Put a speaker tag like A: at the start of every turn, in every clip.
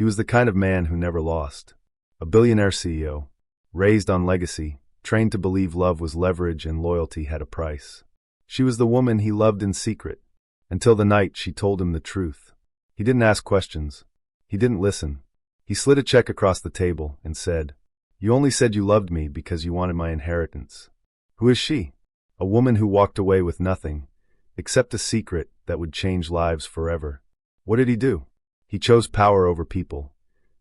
A: He was the kind of man who never lost. A billionaire CEO, raised on legacy, trained to believe love was leverage and loyalty had a price. She was the woman he loved in secret, until the night she told him the truth. He didn't ask questions. He didn't listen. He slid a check across the table and said, "You only said you loved me because you wanted my inheritance." Who is she? A woman who walked away with nothing, except a secret that would change lives forever. What did he do? He chose power over people,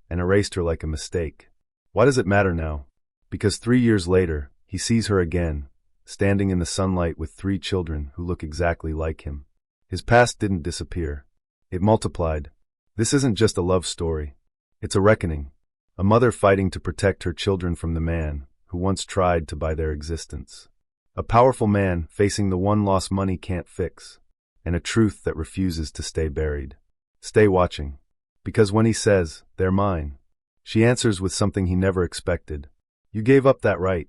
A: and erased her like a mistake. Why does it matter now? Because 3 years later, he sees her again, standing in the sunlight with 3 children who look exactly like him. His past didn't disappear. It multiplied. This isn't just a love story. It's a reckoning. A mother fighting to protect her children from the man who once tried to buy their existence. A powerful man facing the one loss money can't fix, and a truth that refuses to stay buried. Stay watching. Because when he says, "They're mine," she answers with something he never expected. "You gave up that right.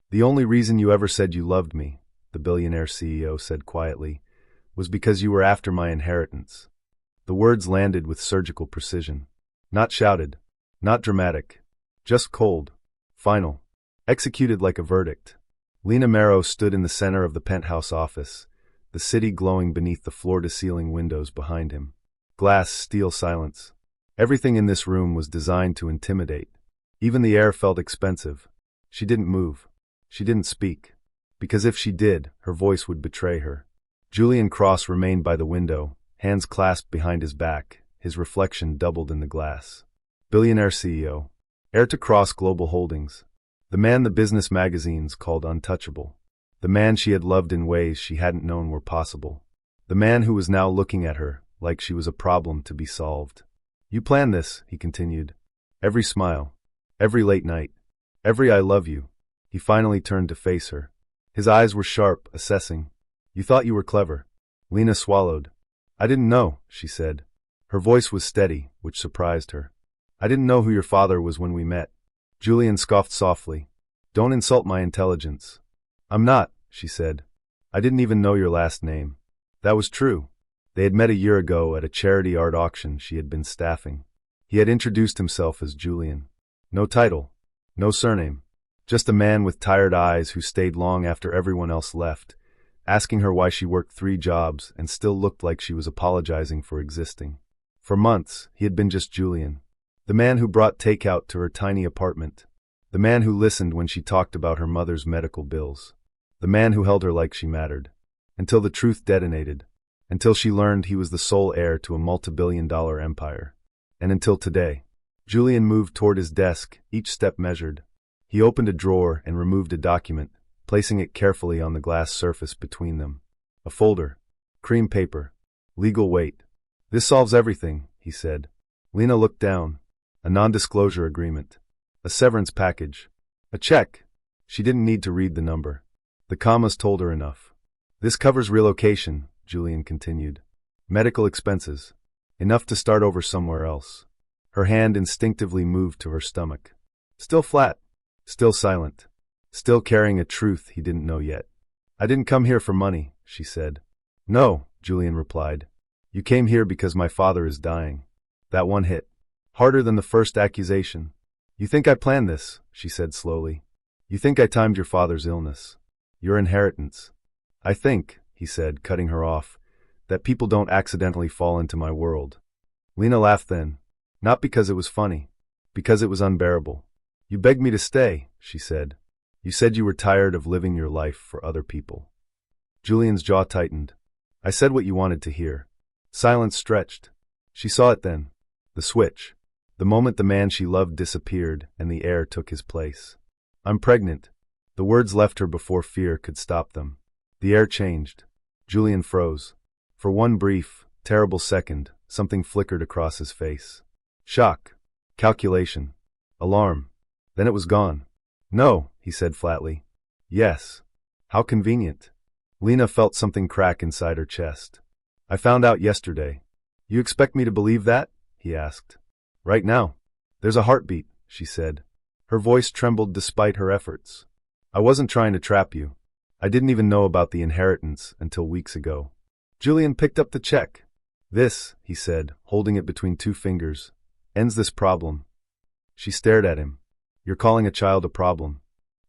A: The only reason you ever said you loved me," the billionaire CEO said quietly, "was because you were after my inheritance." The words landed with surgical precision. Not shouted, not dramatic, just cold, final, executed like a verdict. Lena Marrow stood in the center of the penthouse office, the city glowing beneath the floor-to-ceiling windows behind him. Glass, steel silence. Everything in this room was designed to intimidate. Even the air felt expensive. She didn't move. She didn't speak. Because if she did, her voice would betray her. Julian Cross remained by the window, hands clasped behind his back, his reflection doubled in the glass. Billionaire CEO. Heir to Cross Global Holdings. The man the business magazines called untouchable. The man she had loved in ways she hadn't known were possible. The man who was now looking at her like she was a problem to be solved. "You planned this," he continued. "Every smile. Every late night. Every I love you." He finally turned to face her. His eyes were sharp, assessing. "You thought you were clever." Lena swallowed. "I didn't know," she said. Her voice was steady, which surprised her. "I didn't know who your father was when we met." Julian scoffed softly. "Don't insult my intelligence." "I'm not," she said. "I didn't even know your last name." That was true. They had met a year ago at a charity art auction she had been staffing. He had introduced himself as Julian. No title, no surname, just a man with tired eyes who stayed long after everyone else left, asking her why she worked 3 jobs and still looked like she was apologizing for existing. For months, he had been just Julian. The man who brought takeout to her tiny apartment. The man who listened when she talked about her mother's medical bills. The man who held her like she mattered. Until the truth detonated. Until she learned he was the sole heir to a multi-billion-dollar empire. And until today. Julian moved toward his desk, each step measured. He opened a drawer and removed a document, placing it carefully on the glass surface between them. A folder. Cream paper. Legal weight. "This solves everything," he said. Lena looked down. A non-disclosure agreement. A severance package. A check. She didn't need to read the number. The commas told her enough. "This covers relocation," Julian continued. "Medical expenses. Enough to start over somewhere else." Her hand instinctively moved to her stomach. Still flat. Still silent. Still carrying a truth he didn't know yet. "I didn't come here for money," she said. "No," Julian replied. "You came here because my father is dying." That one hit. Harder than the first accusation. "You think I planned this," she said slowly. "You think I timed your father's illness. Your inheritance. I think," he said, cutting her off, "that people don't accidentally fall into my world." Lena laughed then. Not because it was funny. Because it was unbearable. "You begged me to stay," she said. "You said you were tired of living your life for other people." Julian's jaw tightened. "I said what you wanted to hear." Silence stretched. She saw it then. The switch. The moment the man she loved disappeared and the heir took his place. "I'm pregnant." The words left her before fear could stop them. The air changed. Julian froze. For one brief, terrible second, something flickered across his face. Shock. Calculation. Alarm. Then it was gone. "No," he said flatly. "Yes." How convenient. Lena felt something crack inside her chest. "I found out yesterday." "You expect me to believe that?" he asked. "Right now." "There's a heartbeat," she said. Her voice trembled despite her efforts. "I wasn't trying to trap you. I didn't even know about the inheritance until weeks ago." Julian picked up the check. "This," he said, holding it between 2 fingers, ends this problem. She stared at him. You're calling a child a problem.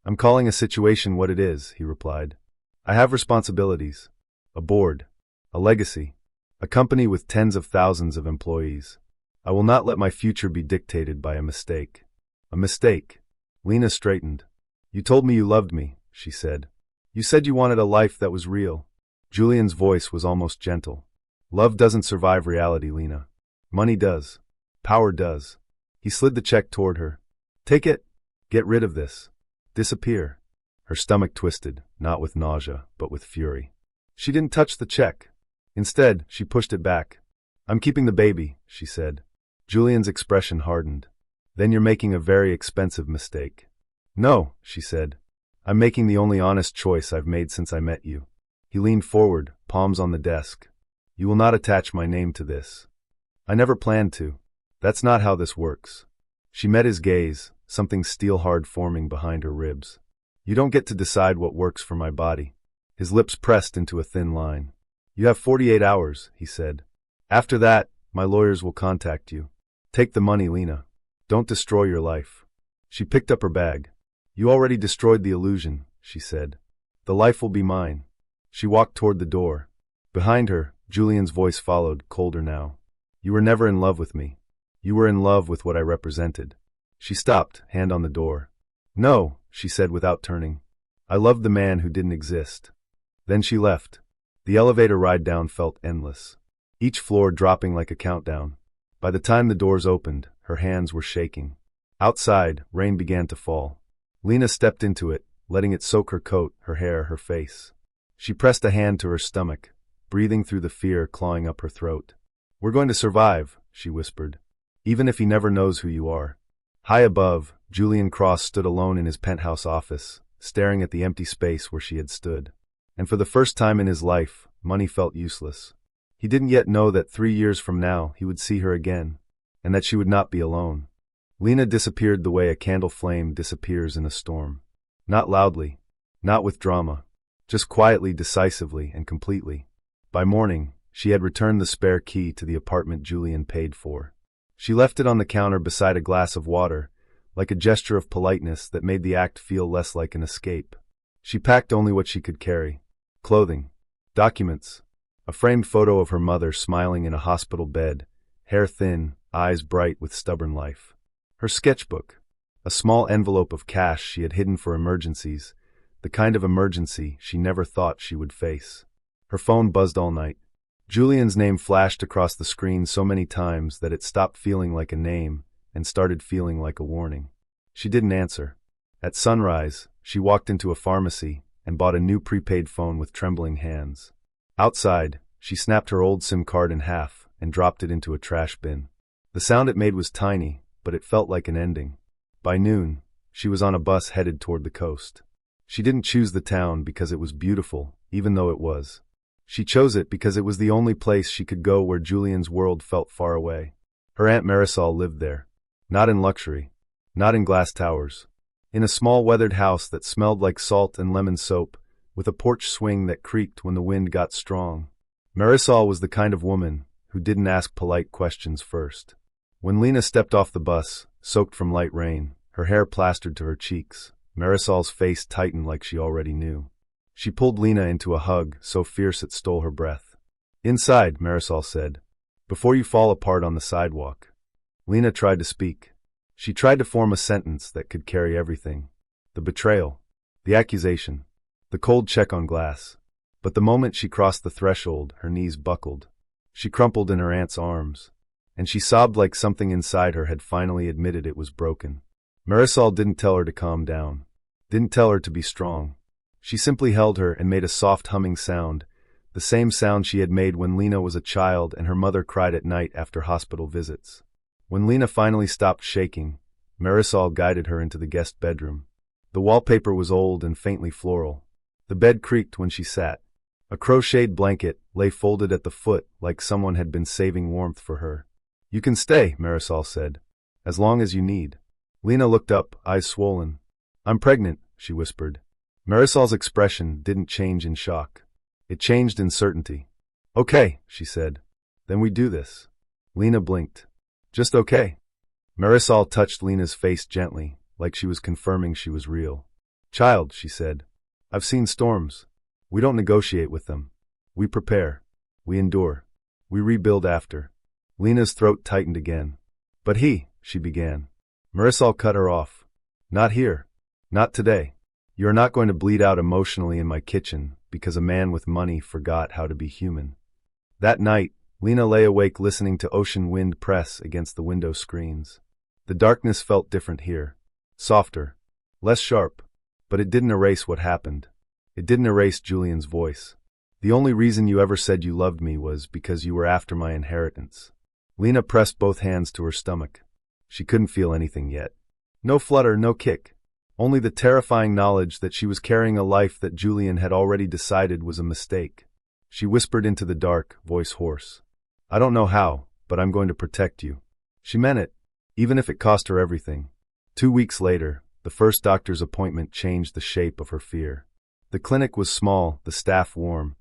A: I'm calling a situation what it is, he replied. I have responsibilities. A board. A legacy. A company with tens of thousands of employees. I will not let my future be dictated by a mistake. A mistake. Lena straightened. You told me you loved me, she said. You said you wanted a life that was real. Julian's voice was almost gentle. Love doesn't survive reality, Lena. Money does. Power does. He slid the check toward her. Take it. Get rid of this. Disappear. Her stomach twisted, not with nausea, but with fury. She didn't touch the check. Instead, she pushed it back. I'm keeping the baby, she said. Julian's expression hardened. Then you're making a very expensive mistake. No, she said. I'm making the only honest choice I've made since I met you. He leaned forward, palms on the desk. You will not attach my name to this. I never planned to. That's not how this works. She met his gaze, something steel-hard forming behind her ribs. You don't get to decide what works for my body. His lips pressed into a thin line. You have 48 hours, he said. After that, my lawyers will contact you. Take the money, Lena. Don't destroy your life. She picked up her bag. You already destroyed the illusion, she said. The life will be mine. She walked toward the door. Behind her, Julian's voice followed, colder now. You were never in love with me. You were in love with what I represented. She stopped, hand on the door. No, she said without turning. I loved the man who didn't exist. Then she left. The elevator ride down felt endless. Each floor dropping like a countdown. By the time the doors opened, her hands were shaking. Outside, rain began to fall. Lena stepped into it, letting it soak her coat, her hair, her face. She pressed a hand to her stomach, breathing through the fear clawing up her throat. We're going to survive, she whispered. Even if he never knows who you are. High above, Julian Cross stood alone in his penthouse office, staring at the empty space where she had stood. And for the first time in his life, money felt useless. He didn't yet know that 3 years from now he would see her again, and that she would not be alone. Lena disappeared the way a candle flame disappears in a storm. Not loudly, not with drama, just quietly, decisively, and completely. By morning, she had returned the spare key to the apartment Julian paid for. She left it on the counter beside a glass of water, like a gesture of politeness that made the act feel less like an escape. She packed only what she could carry. Clothing. Documents. A framed photo of her mother smiling in a hospital bed, hair thin, eyes bright with stubborn life. Her sketchbook. A small envelope of cash she had hidden for emergencies, the kind of emergency she never thought she would face. Her phone buzzed all night. Julian's name flashed across the screen so many times that it stopped feeling like a name and started feeling like a warning. She didn't answer. At sunrise, she walked into a pharmacy and bought a new prepaid phone with trembling hands. Outside, she snapped her old SIM card in half and dropped it into a trash bin. The sound it made was tiny, but it felt like an ending. By noon, she was on a bus headed toward the coast. She didn't choose the town because it was beautiful, even though it was. She chose it because it was the only place she could go where Julian's world felt far away. Her Aunt Marisol lived there. Not in luxury. Not in glass towers. In a small weathered house that smelled like salt and lemon soap, with a porch swing that creaked when the wind got strong. Marisol was the kind of woman who didn't ask polite questions first. When Lena stepped off the bus, soaked from light rain, her hair plastered to her cheeks, Marisol's face tightened like she already knew. She pulled Lena into a hug so fierce it stole her breath. Inside, Marisol said, before you fall apart on the sidewalk. Lena tried to speak. She tried to form a sentence that could carry everything. The betrayal. The accusation. The cold check on glass. But the moment she crossed the threshold, her knees buckled. She crumpled in her aunt's arms. And she sobbed like something inside her had finally admitted it was broken. Marisol didn't tell her to calm down. Didn't tell her to be strong. She simply held her and made a soft humming sound, the same sound she had made when Lena was a child and her mother cried at night after hospital visits. When Lena finally stopped shaking, Marisol guided her into the guest bedroom. The wallpaper was old and faintly floral. The bed creaked when she sat. A crocheted blanket lay folded at the foot like someone had been saving warmth for her. You can stay, Marisol said, as long as you need. Lena looked up, eyes swollen. I'm pregnant, she whispered. Marisol's expression didn't change in shock. It changed in certainty. Okay, she said. Then we do this. Lena blinked. Just okay. Marisol touched Lena's face gently, like she was confirming she was real. Child, she said, I've seen storms. We don't negotiate with them. We prepare. We endure. We rebuild after. Lena's throat tightened again. But she began. Marisol cut her off. Not here. Not today. You are not going to bleed out emotionally in my kitchen because a man with money forgot how to be human. That night, Lena lay awake listening to ocean wind press against the window screens. The darkness felt different here. Softer. Less sharp. But it didn't erase what happened. It didn't erase Julian's voice. The only reason you ever said you loved me was because you were after my inheritance. Lena pressed both hands to her stomach. She couldn't feel anything yet. No flutter, no kick. Only the terrifying knowledge that she was carrying a life that Julian had already decided was a mistake. She whispered into the dark, voice hoarse. I don't know how, but I'm going to protect you. She meant it, even if it cost her everything. 2 weeks later, the first doctor's appointment changed the shape of her fear. The clinic was small, the staff warm,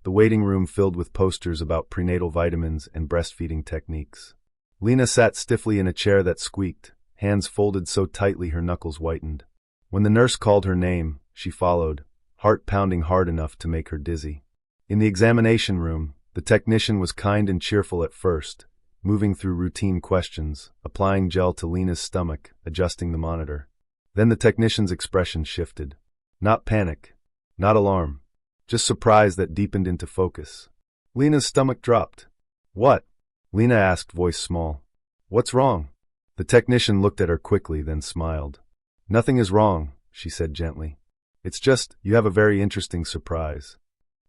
A: the waiting room filled with posters about prenatal vitamins and breastfeeding techniques. Lena sat stiffly in a chair that squeaked, hands folded so tightly her knuckles whitened. When the nurse called her name, she followed, heart pounding hard enough to make her dizzy. In the examination room, the technician was kind and cheerful at first, moving through routine questions, applying gel to Lena's stomach, adjusting the monitor. Then the technician's expression shifted. Not panic, not alarm, just surprise that deepened into focus. Lena's stomach dropped. What? Lena asked, voice small. What's wrong? The technician looked at her quickly, then smiled. Nothing is wrong, she said gently. It's just, you have a very interesting surprise.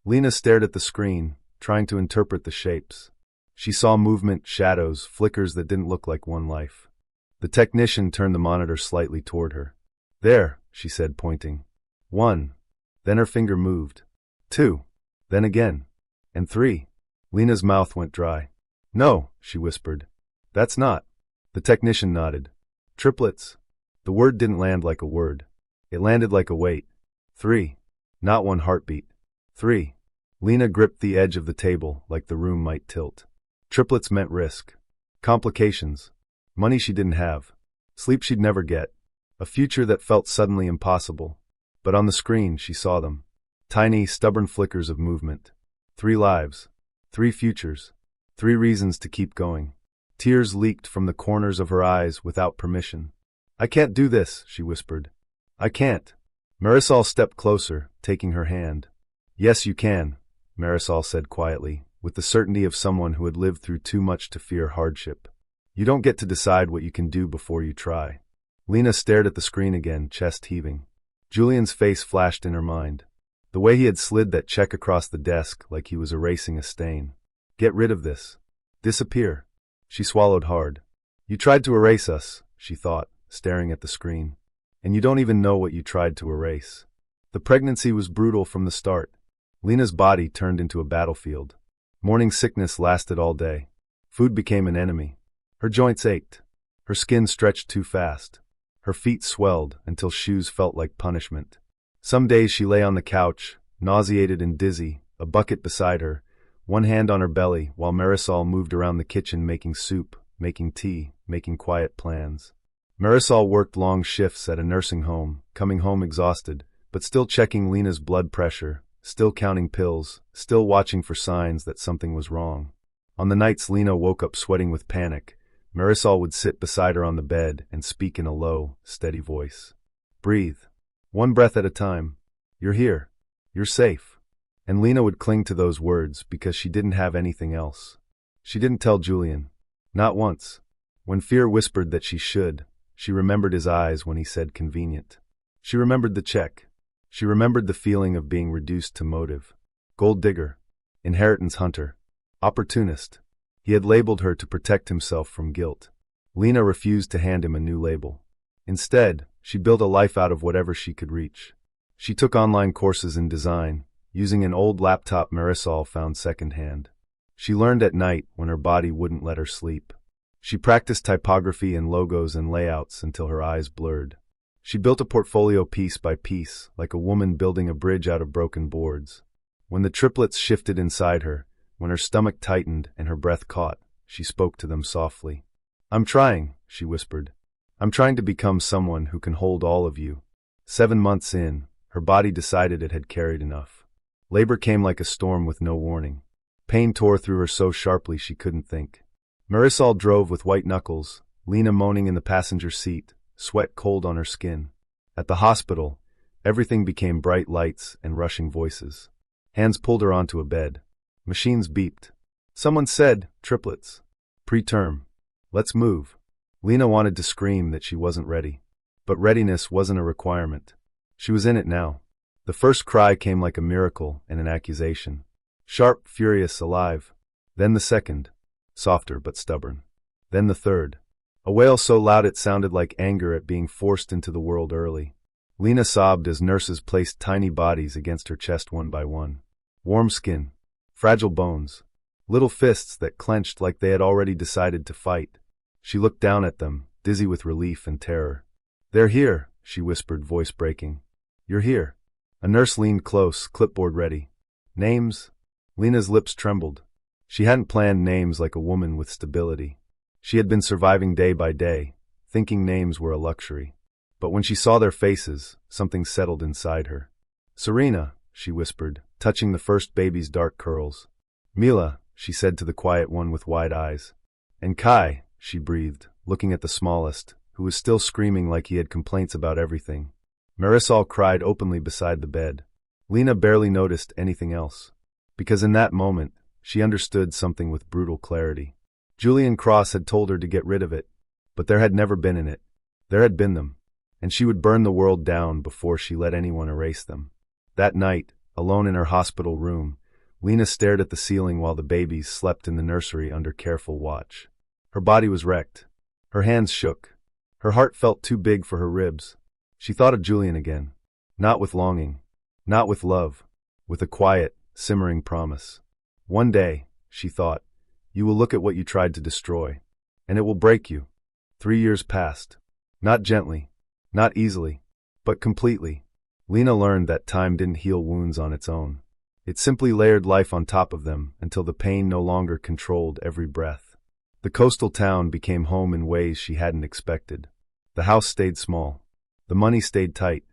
A: Lena stared at the screen, trying to interpret the shapes. She saw movement, shadows, flickers that didn't look like one life. The technician turned the monitor slightly toward her. There, she said, pointing. 1. Then her finger moved. 2. Then again. And 3. Lena's mouth went dry. No, she whispered. That's not. The technician nodded. Triplets. The word didn't land like a word. It landed like a weight. 3. Not one heartbeat. 3. Lena gripped the edge of the table like the room might tilt. Triplets meant risk. Complications. Money she didn't have. Sleep she'd never get. A future that felt suddenly impossible. But on the screen she saw them. Tiny, stubborn flickers of movement. 3 lives. 3 futures. 3 reasons to keep going. Tears leaked from the corners of her eyes without permission. I can't do this, she whispered. I can't. Marisol stepped closer, taking her hand. Yes, you can, Marisol said quietly, with the certainty of someone who had lived through too much to fear hardship. You don't get to decide what you can do before you try. Lena stared at the screen again, chest heaving. Julian's face flashed in her mind. The way he had slid that check across the desk like he was erasing a stain. Get rid of this. Disappear. She swallowed hard. You tried to erase us, she thought, staring at the screen. And you don't even know what you tried to erase. The pregnancy was brutal from the start. Lena's body turned into a battlefield. Morning sickness lasted all day. Food became an enemy. Her joints ached. Her skin stretched too fast. Her feet swelled until shoes felt like punishment. Some days she lay on the couch, nauseated and dizzy, a bucket beside her, one hand on her belly, while Marisol moved around the kitchen making soup, making tea, making quiet plans. Marisol worked long shifts at a nursing home, coming home exhausted, but still checking Lena's blood pressure, still counting pills, still watching for signs that something was wrong. On the nights Lena woke up sweating with panic, Marisol would sit beside her on the bed and speak in a low, steady voice. Breathe. 1 breath at a time. You're here. You're safe. And Lena would cling to those words because she didn't have anything else. She didn't tell Julian. Not once. When fear whispered that she should, she remembered his eyes when he said convenient. She remembered the check. She remembered the feeling of being reduced to motive. Gold digger. Inheritance hunter. Opportunist. He had labeled her to protect himself from guilt. Lena refused to hand him a new label. Instead, she built a life out of whatever she could reach. She took online courses in design, using an old laptop Marisol found secondhand. She learned at night when her body wouldn't let her sleep. She practiced typography and logos and layouts until her eyes blurred. She built a portfolio piece by piece, like a woman building a bridge out of broken boards. When the triplets shifted inside her, when her stomach tightened and her breath caught, she spoke to them softly. I'm trying, she whispered. I'm trying to become someone who can hold all of you. 7 months in, her body decided it had carried enough. Labor came like a storm with no warning. Pain tore through her so sharply she couldn't think. Marisol drove with white knuckles, Lena moaning in the passenger seat, sweat cold on her skin. At the hospital, everything became bright lights and rushing voices. Hands pulled her onto a bed. Machines beeped. Someone said, triplets. Preterm. Let's move. Lena wanted to scream that she wasn't ready. But readiness wasn't a requirement. She was in it now. The first cry came like a miracle and an accusation. Sharp, furious, alive. Then the second. Softer but stubborn. Then the third. A wail so loud it sounded like anger at being forced into the world early. Lena sobbed as nurses placed tiny bodies against her chest one by one. Warm skin. Fragile bones. Little fists that clenched like they had already decided to fight. She looked down at them, dizzy with relief and terror. They're here, she whispered, voice breaking. You're here. A nurse leaned close, clipboard ready. Names? Lena's lips trembled. She hadn't planned names like a woman with stability. She had been surviving day by day, thinking names were a luxury. But when she saw their faces, something settled inside her. Serena, she whispered, touching the first baby's dark curls. Mila, she said to the quiet one with wide eyes. And Kai, she breathed, looking at the smallest, who was still screaming like he had complaints about everything. Marisol cried openly beside the bed. Lena barely noticed anything else. Because in that moment, she understood something with brutal clarity. Julian Cross had told her to get rid of it, but there had never been in it. There had been them, and she would burn the world down before she let anyone erase them. That night, alone in her hospital room, Lena stared at the ceiling while the babies slept in the nursery under careful watch. Her body was wrecked. Her hands shook. Her heart felt too big for her ribs. She thought of Julian again. Not with longing. Not with love. With a quiet, simmering promise. One day, she thought, you will look at what you tried to destroy, and it will break you. 3 years passed. Not gently. Not easily. But completely. Lena learned that time didn't heal wounds on its own. It simply layered life on top of them until the pain no longer controlled every breath. The coastal town became home in ways she hadn't expected. The house stayed small. The money stayed tight.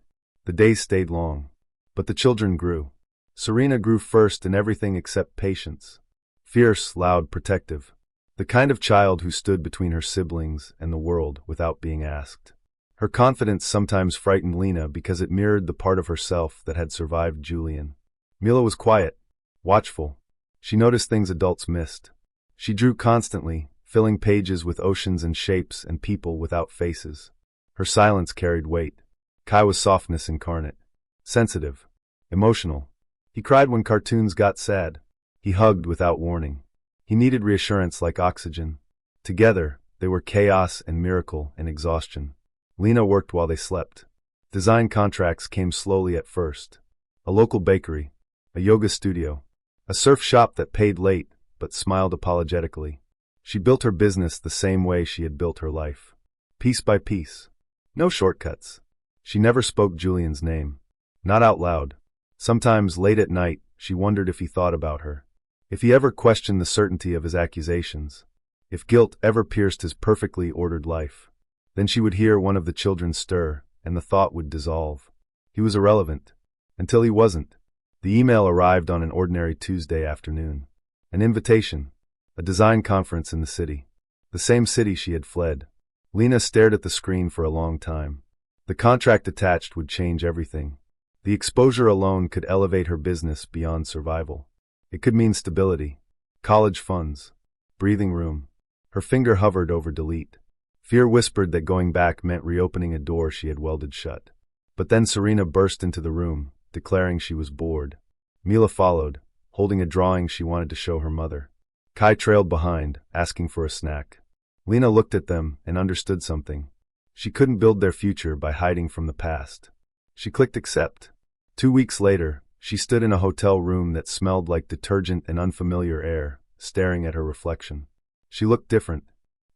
A: The days stayed long. But the children grew. Serena grew first in everything except patience. Fierce, loud, protective. The kind of child who stood between her siblings and the world without being asked. Her confidence sometimes frightened Lena because it mirrored the part of herself that had survived Julian. Mila was quiet, watchful. She noticed things adults missed. She drew constantly, filling pages with oceans and shapes and people without faces. Her silence carried weight. Kai was softness incarnate. Sensitive. Emotional. He cried when cartoons got sad. He hugged without warning. He needed reassurance like oxygen. Together, they were chaos and miracle and exhaustion. Lena worked while they slept. Design contracts came slowly at first. A local bakery. A yoga studio. A surf shop that paid late, but smiled apologetically. She built her business the same way she had built her life. Piece by piece. No shortcuts. She never spoke Julian's name. Not out loud. Sometimes, late at night, she wondered if he thought about her. If he ever questioned the certainty of his accusations. If guilt ever pierced his perfectly ordered life. Then she would hear one of the children stir, and the thought would dissolve. He was irrelevant. Until he wasn't. The email arrived on an ordinary Tuesday afternoon. An invitation. A design conference in the city. The same city she had fled. Lena stared at the screen for a long time. The contract attached would change everything. The exposure alone could elevate her business beyond survival. It could mean stability. College funds. Breathing room. Her finger hovered over delete. Fear whispered that going back meant reopening a door she had welded shut. But then Serena burst into the room, declaring she was bored. Mila followed, holding a drawing she wanted to show her mother. Kai trailed behind, asking for a snack. Lena looked at them and understood something. She couldn't build their future by hiding from the past. She clicked accept. 2 weeks later, she stood in a hotel room that smelled like detergent and unfamiliar air, staring at her reflection. She looked different.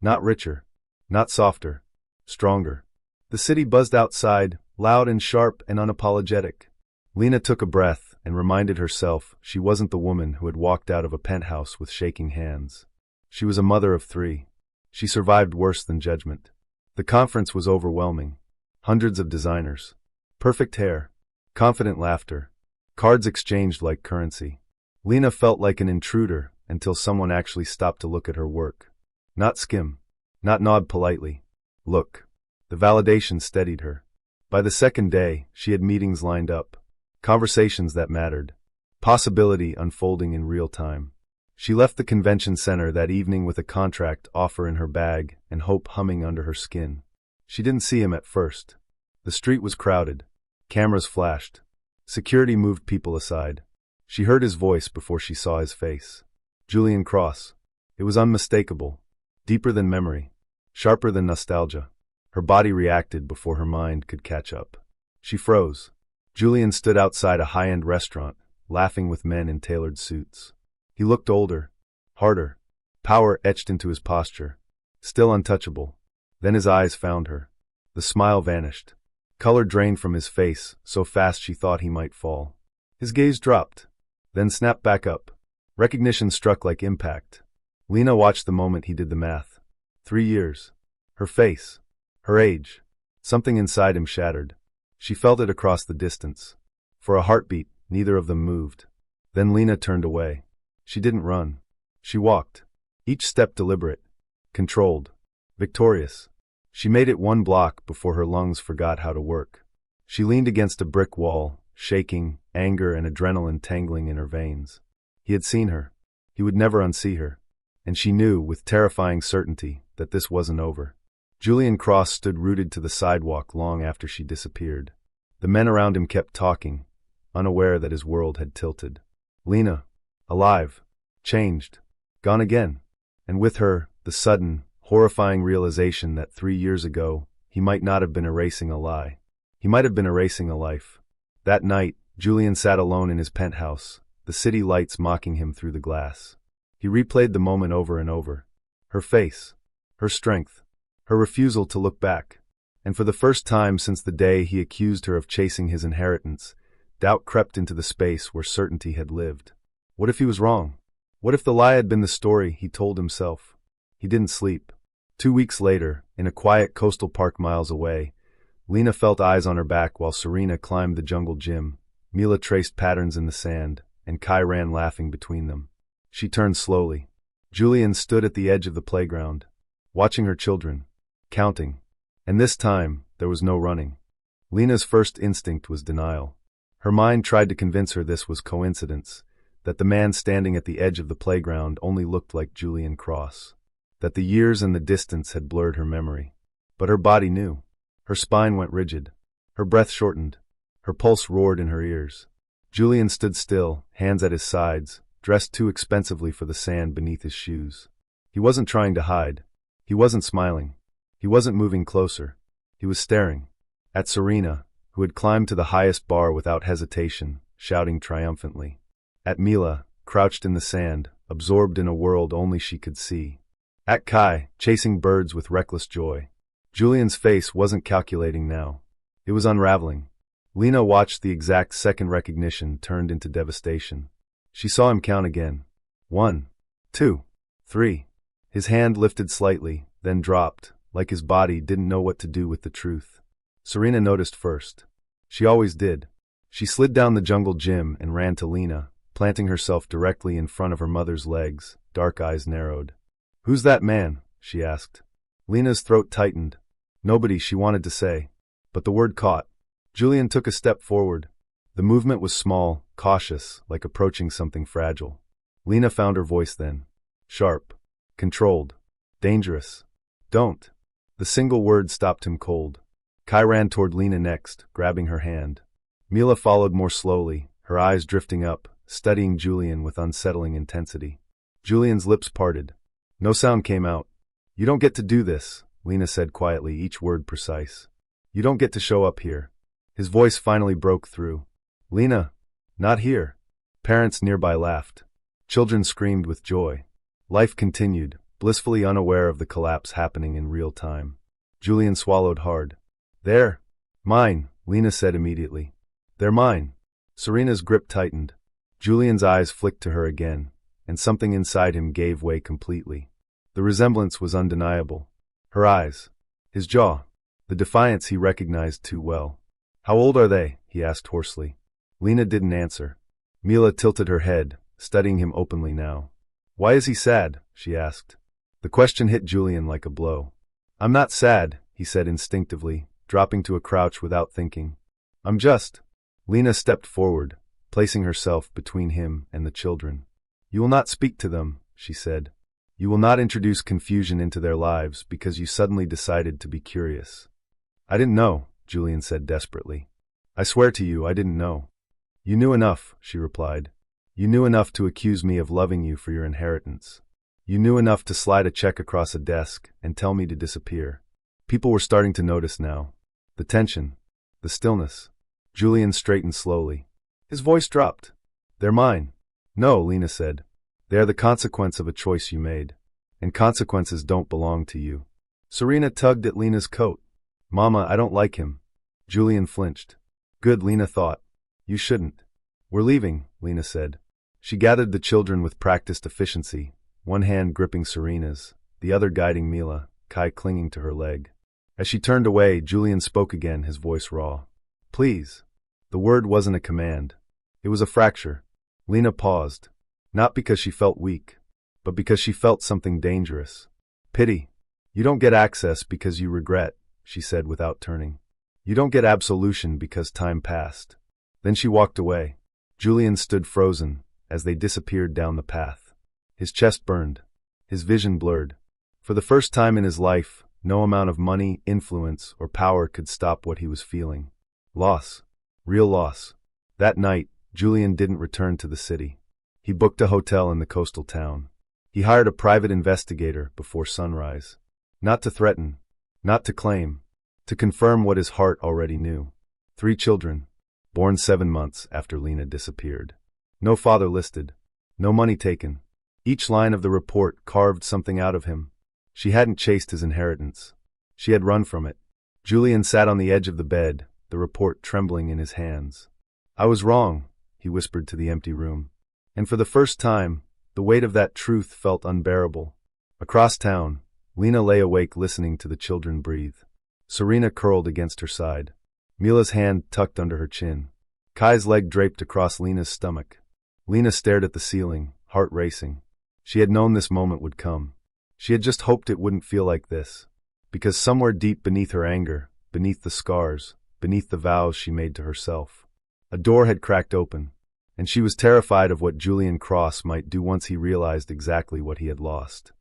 A: Not richer. Not softer. Stronger. The city buzzed outside, loud and sharp and unapologetic. Lena took a breath and reminded herself she wasn't the woman who had walked out of a penthouse with shaking hands. She was a mother of 3. She survived worse than judgment. The conference was overwhelming. Hundreds of designers. Perfect hair. Confident laughter. Cards exchanged like currency. Lena felt like an intruder until someone actually stopped to look at her work. Not skim. Not nod politely. Look. The validation steadied her. By the second day, she had meetings lined up. Conversations that mattered. Possibility unfolding in real time. She left the convention center that evening with a contract offer in her bag and hope humming under her skin. She didn't see him at first. The street was crowded. Cameras flashed. Security moved people aside. She heard his voice before she saw his face. Julian Cross. It was unmistakable. Deeper than memory. Sharper than nostalgia. Her body reacted before her mind could catch up. She froze. Julian stood outside a high-end restaurant, laughing with men in tailored suits. He looked older, harder, power etched into his posture, still untouchable. Then his eyes found her. The smile vanished. Color drained from his face, so fast she thought he might fall. His gaze dropped, then snapped back up. Recognition struck like impact. Lena watched the moment he did the math. 3 years. Her face. Her age. Something inside him shattered. She felt it across the distance. For a heartbeat, neither of them moved. Then Lena turned away. She didn't run. She walked. Each step deliberate. Controlled. Victorious. She made it 1 block before her lungs forgot how to work. She leaned against a brick wall, shaking, anger and adrenaline tangling in her veins. He had seen her. He would never unsee her. And she knew, with terrifying certainty, that this wasn't over. Julian Cross stood rooted to the sidewalk long after she disappeared. The men around him kept talking, unaware that his world had tilted. Lena. Alive. Changed. Gone again. And with her, the sudden, horrifying realization that 3 years ago, he might not have been erasing a lie. He might have been erasing a life. That night, Julian sat alone in his penthouse, the city lights mocking him through the glass. He replayed the moment over and over. Her face. Her strength. Her refusal to look back. And for the first time since the day he accused her of chasing his inheritance, doubt crept into the space where certainty had lived. What if he was wrong? What if the lie had been the story he told himself? He didn't sleep. 2 weeks later, in a quiet coastal park miles away, Lena felt eyes on her back while Serena climbed the jungle gym, Mila traced patterns in the sand, and Kai ran laughing between them. She turned slowly. Julian stood at the edge of the playground, watching her children, counting. And this time, there was no running. Lena's first instinct was denial. Her mind tried to convince her this was coincidence, that the man standing at the edge of the playground only looked like Julian Cross, that the years and the distance had blurred her memory. But her body knew. Her spine went rigid. Her breath shortened. Her pulse roared in her ears. Julian stood still, hands at his sides, dressed too expensively for the sand beneath his shoes. He wasn't trying to hide. He wasn't smiling. He wasn't moving closer. He was staring at Serena, who had climbed to the highest bar without hesitation, shouting triumphantly. At Mila, crouched in the sand, absorbed in a world only she could see. At Kai, chasing birds with reckless joy. Julian's face wasn't calculating now. It was unraveling. Lena watched the exact second recognition turned into devastation. She saw him count again. 1, 2, 3. His hand lifted slightly, then dropped, like his body didn't know what to do with the truth. Serena noticed first. She always did. She slid down the jungle gym and ran to Lena, planting herself directly in front of her mother's legs, dark eyes narrowed. "Who's that man?" she asked. Lena's throat tightened. Nobody, she wanted to say. But the word caught. Julian took a step forward. The movement was small, cautious, like approaching something fragile. Lena found her voice then. Sharp. Controlled. Dangerous. Don't. The single word stopped him cold. Kai ran toward Lena next, grabbing her hand. Mila followed more slowly, her eyes drifting up, studying Julian with unsettling intensity. Julian's lips parted. No sound came out. "You don't get to do this," Lena said quietly, each word precise. "You don't get to show up here." His voice finally broke through. "Lena, not here." Parents nearby laughed. Children screamed with joy. Life continued, blissfully unaware of the collapse happening in real time. Julian swallowed hard. "They're mine," Lena said immediately. "They're mine." Serena's grip tightened. Julian's eyes flicked to her again, and something inside him gave way completely. The resemblance was undeniable. Her eyes. His jaw, the defiance he recognized too well. How old are they? He asked hoarsely. Lena didn't answer. Mila tilted her head, studying him openly now. Why is he sad? She asked. The question hit Julian like a blow. I'm not sad, he said instinctively, dropping to a crouch without thinking. I'm just. Lena stepped forward, placing herself between him and the children. You will not speak to them, she said. You will not introduce confusion into their lives because you suddenly decided to be curious. I didn't know, Julian said desperately. I swear to you, I didn't know. You knew enough, she replied. You knew enough to accuse me of loving you for your inheritance. You knew enough to slide a check across a desk and tell me to disappear. People were starting to notice now. The tension, the stillness. Julian straightened slowly. His voice dropped. They're mine. No, Lena said. They are the consequence of a choice you made. And consequences don't belong to you. Serena tugged at Lena's coat. Mama, I don't like him. Julian flinched. Good, Lena thought. You shouldn't. We're leaving, Lena said. She gathered the children with practiced efficiency, one hand gripping Serena's, the other guiding Mila, Kai clinging to her leg. As she turned away, Julian spoke again, his voice raw. Please. The word wasn't a command. It was a fracture. Lena paused. Not because she felt weak, but because she felt something dangerous. Pity. You don't get access because you regret, she said without turning. You don't get absolution because time passed. Then she walked away. Julian stood frozen as they disappeared down the path. His chest burned. His vision blurred. For the first time in his life, no amount of money, influence, or power could stop what he was feeling. Loss. Real loss. That night, Julian didn't return to the city. He booked a hotel in the coastal town. He hired a private investigator before sunrise. Not to threaten, not to claim, to confirm what his heart already knew. 3 children, born 7 months after Lena disappeared. No father listed, no money taken. Each line of the report carved something out of him. She hadn't chased his inheritance. She had run from it. Julian sat on the edge of the bed, the report trembling in his hands. I was wrong, he whispered to the empty room. And for the first time, the weight of that truth felt unbearable. Across town, Lena lay awake listening to the children breathe. Serena curled against her side. Mila's hand tucked under her chin. Kai's leg draped across Lena's stomach. Lena stared at the ceiling, heart racing. She had known this moment would come. She had just hoped it wouldn't feel like this. Because somewhere deep beneath her anger, beneath the scars, beneath the vows she made to herself, a door had cracked open. And she was terrified of what Julian Cross might do once he realized exactly what he had lost.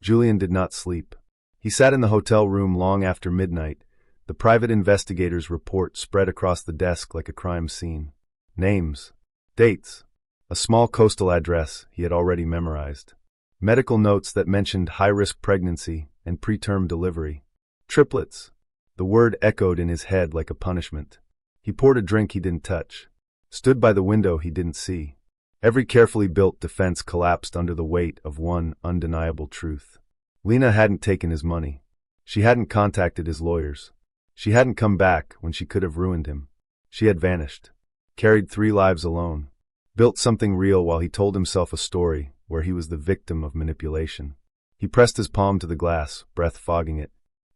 A: Julian did not sleep. He sat in the hotel room long after midnight. The private investigator's report spread across the desk like a crime scene. Names, dates, a small coastal address he had already memorized. Medical notes that mentioned high-risk pregnancy and preterm delivery. Triplets. The word echoed in his head like a punishment. He poured a drink he didn't touch. Stood by the window he didn't see. Every carefully built defense collapsed under the weight of one undeniable truth. Lena hadn't taken his money. She hadn't contacted his lawyers. She hadn't come back when she could have ruined him. She had vanished. Carried 3 lives alone. Built something real while he told himself a story where he was the victim of manipulation. He pressed his palm to the glass, breath fogging it.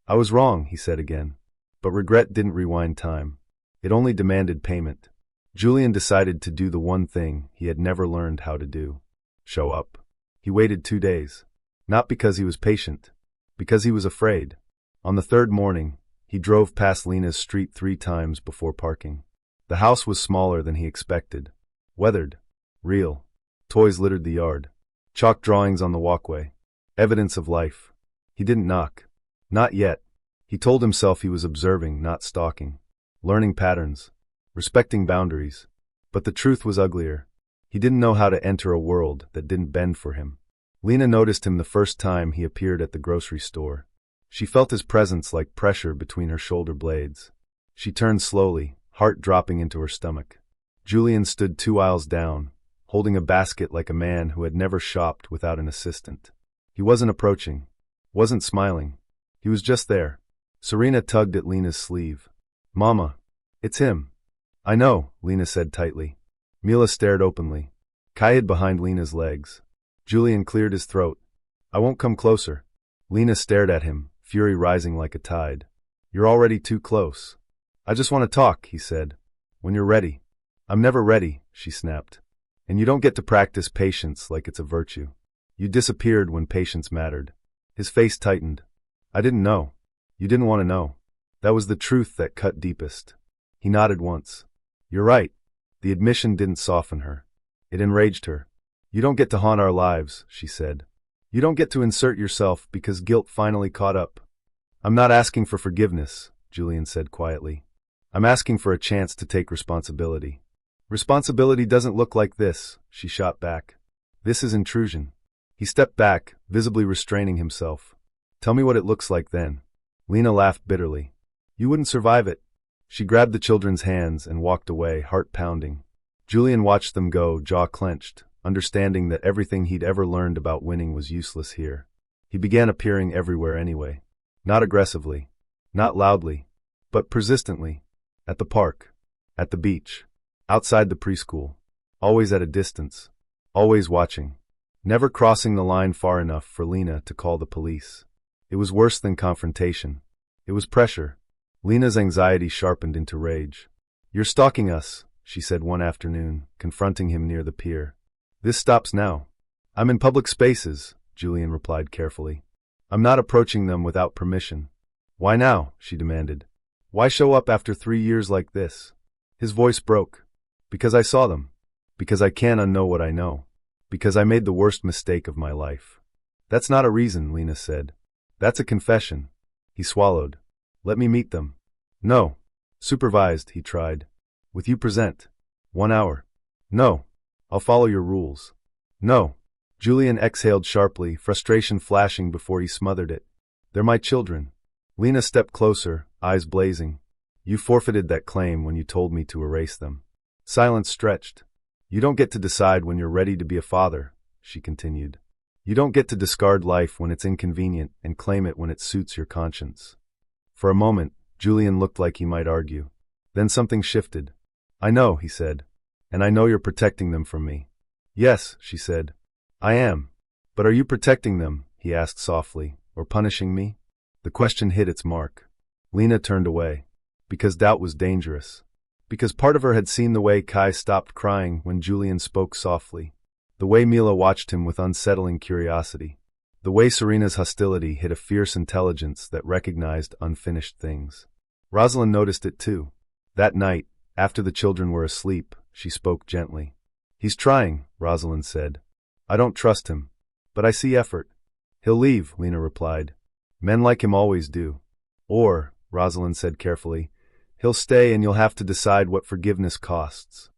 A: I was wrong, he said again. But regret didn't rewind time. It only demanded payment. Julian decided to do the one thing he had never learned how to do. Show up. He waited 2 days. Not because he was patient. Because he was afraid. On the 3rd morning, he drove past Lena's street 3 times before parking. The house was smaller than he expected. Weathered. Real. Toys littered the yard. Chalk drawings on the walkway. Evidence of life. He didn't knock. Not yet. He told himself he was observing, not stalking. Learning patterns. Respecting boundaries. But the truth was uglier. He didn't know how to enter a world that didn't bend for him. Lena noticed him the first time he appeared at the grocery store. She felt his presence like pressure between her shoulder blades. She turned slowly, heart dropping into her stomach. Julian stood 2 aisles down, holding a basket like a man who had never shopped without an assistant. He wasn't approaching. Wasn't smiling. He was just there. Serena tugged at Lena's sleeve. Mama, it's him. I know, Lena said tightly. Mila stared openly. Kai hid behind Lena's legs. Julian cleared his throat. I won't come closer. Lena stared at him, fury rising like a tide. You're already too close. I just want to talk, he said. When you're ready. I'm never ready, she snapped. And you don't get to practice patience like it's a virtue. You disappeared when patience mattered. His face tightened. I didn't know. You didn't want to know. That was the truth that cut deepest. He nodded once. You're right. The admission didn't soften her. It enraged her. You don't get to haunt our lives, she said. You don't get to insert yourself because guilt finally caught up. I'm not asking for forgiveness, Julian said quietly. I'm asking for a chance to take responsibility. Responsibility doesn't look like this, she shot back. This is intrusion. He stepped back, visibly restraining himself. Tell me what it looks like then. Lena laughed bitterly. You wouldn't survive it. She grabbed the children's hands and walked away, heart pounding. Julian watched them go, jaw clenched, understanding that everything he'd ever learned about winning was useless here. He began appearing everywhere anyway. Not aggressively, not loudly, but persistently. At the park, at the beach, outside the preschool, always at a distance, always watching, never crossing the line far enough for Lena to call the police. It was worse than confrontation. It was pressure. Lena's anxiety sharpened into rage. You're stalking us, she said one afternoon, confronting him near the pier. This stops now. I'm in public spaces, Julian replied carefully. I'm not approaching them without permission. Why now? She demanded. Why show up after 3 years like this? His voice broke. Because I saw them. Because I can't unknow what I know. Because I made the worst mistake of my life. That's not a reason, Lena said. That's a confession. He swallowed. Let me meet them. No. Supervised, he tried. With you present. 1 hour. No. I'll follow your rules. No. Julian exhaled sharply, frustration flashing before he smothered it. They're my children. Lena stepped closer, eyes blazing. You forfeited that claim when you told me to erase them. Silence stretched. You don't get to decide when you're ready to be a father, she continued. You don't get to discard life when it's inconvenient and claim it when it suits your conscience. For a moment, Julian looked like he might argue. Then something shifted. I know, he said. And I know you're protecting them from me. Yes, she said. I am. But are you protecting them, he asked softly, or punishing me? The question hit its mark. Lena turned away. Because doubt was dangerous. Because part of her had seen the way Kai stopped crying when Julian spoke softly. The way Mila watched him with unsettling curiosity. The way Serena's hostility hid a fierce intelligence that recognized unfinished things. Rosalind noticed it too. That night, after the children were asleep, she spoke gently. He's trying, Rosalind said. I don't trust him. But I see effort. He'll leave, Lena replied. Men like him always do. Or, Rosalind said carefully, he'll stay and you'll have to decide what forgiveness costs.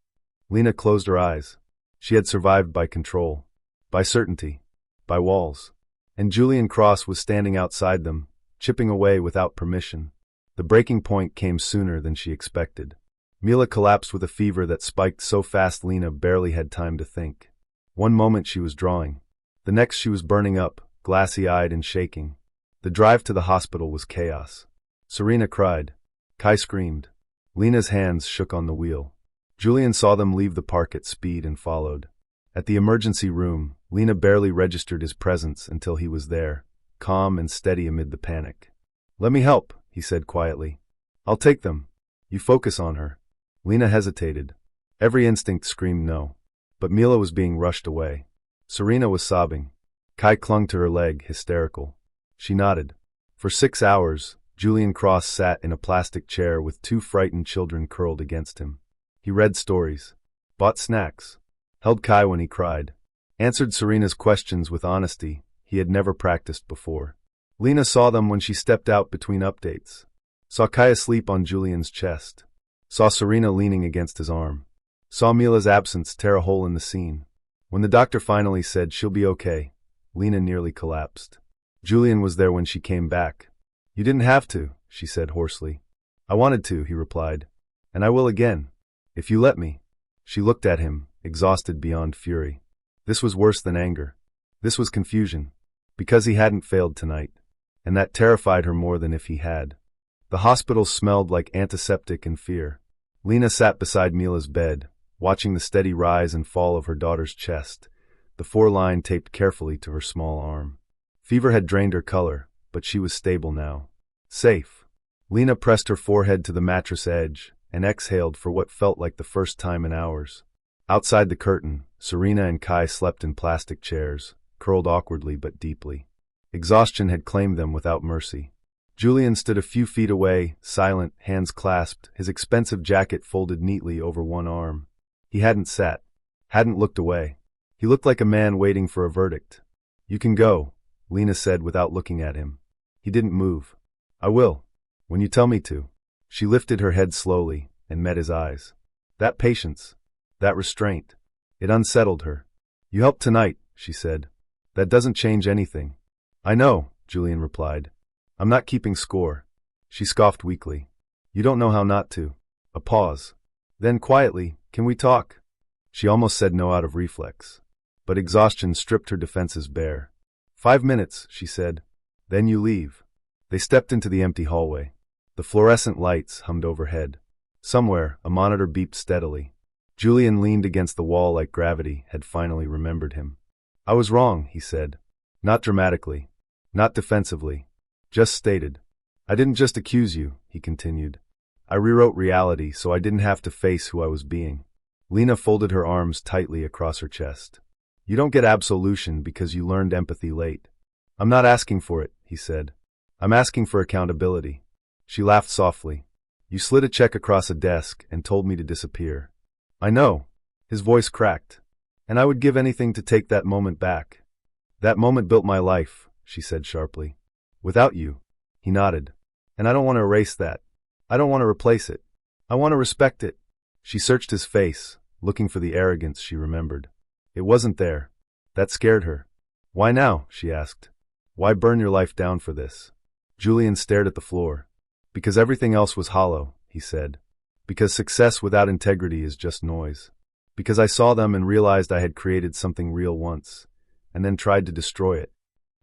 A: Lena closed her eyes. She had survived by control, by certainty, by walls. And Julian Cross was standing outside them, chipping away without permission. The breaking point came sooner than she expected. Mila collapsed with a fever that spiked so fast Lena barely had time to think. One moment she was drawing. The next she was burning up, glassy-eyed and shaking. The drive to the hospital was chaos. Serena cried. Kai screamed. Lena's hands shook on the wheel. Julian saw them leave the park at speed and followed. At the emergency room, Lena barely registered his presence until he was there, calm and steady amid the panic. Let me help, he said quietly. I'll take them. You focus on her. Lena hesitated. Every instinct screamed no. But Mila was being rushed away. Serena was sobbing. Kai clung to her leg, hysterical. She nodded. For 6 hours, Julian Cross sat in a plastic chair with 2 frightened children curled against him. He read stories, bought snacks, held Kai when he cried, answered Serena's questions with honesty he had never practiced before. Lena saw them when she stepped out between updates. Saw Kai asleep on Julian's chest. Saw Serena leaning against his arm. Saw Mila's absence tear a hole in the scene. When the doctor finally said she'll be okay, Lena nearly collapsed. Julian was there when she came back. You didn't have to, she said hoarsely. I wanted to, he replied. And I will again. If you let me. She looked at him, exhausted beyond fury. This was worse than anger. This was confusion. Because he hadn't failed tonight. And that terrified her more than if he had. The hospital smelled like antiseptic and fear. Lena sat beside Mila's bed, watching the steady rise and fall of her daughter's chest, the 4-line taped carefully to her small arm. Fever had drained her color, but she was stable now. Safe. Lena pressed her forehead to the mattress edge and exhaled for what felt like the first time in hours. Outside the curtain, Serena and Kai slept in plastic chairs, curled awkwardly but deeply. Exhaustion had claimed them without mercy. Julian stood a few feet away, silent, hands clasped, his expensive jacket folded neatly over one arm. He hadn't sat, hadn't looked away. He looked like a man waiting for a verdict. "You can go," Lena said without looking at him. He didn't move. "I will, when you tell me to." She lifted her head slowly and met his eyes. That patience, that restraint, it unsettled her. "You helped tonight," she said. "That doesn't change anything." "I know," Julian replied. "I'm not keeping score." She scoffed weakly. "You don't know how not to." A pause. Then quietly, "Can we talk?" She almost said no out of reflex. But exhaustion stripped her defenses bare. "5 minutes," she said. "Then you leave." They stepped into the empty hallway. The fluorescent lights hummed overhead. Somewhere, a monitor beeped steadily. Julian leaned against the wall like gravity had finally remembered him. "I was wrong," he said. Not dramatically. Not defensively. Just stated. "I didn't just accuse you," he continued. "I rewrote reality so I didn't have to face who I was being." Lena folded her arms tightly across her chest. "You don't get absolution because you learned empathy late." "I'm not asking for it," he said. "I'm asking for accountability." She laughed softly. "You slid a check across a desk and told me to disappear." "I know." His voice cracked. "And I would give anything to take that moment back." "That moment built my life," she said sharply. "Without you." He nodded. "And I don't want to erase that. I don't want to replace it. I want to respect it." She searched his face, looking for the arrogance she remembered. It wasn't there. That scared her. "Why now?" she asked. "Why burn your life down for this?" Julian stared at the floor. "Because everything else was hollow," he said. "Because success without integrity is just noise. Because I saw them and realized I had created something real once, and then tried to destroy it."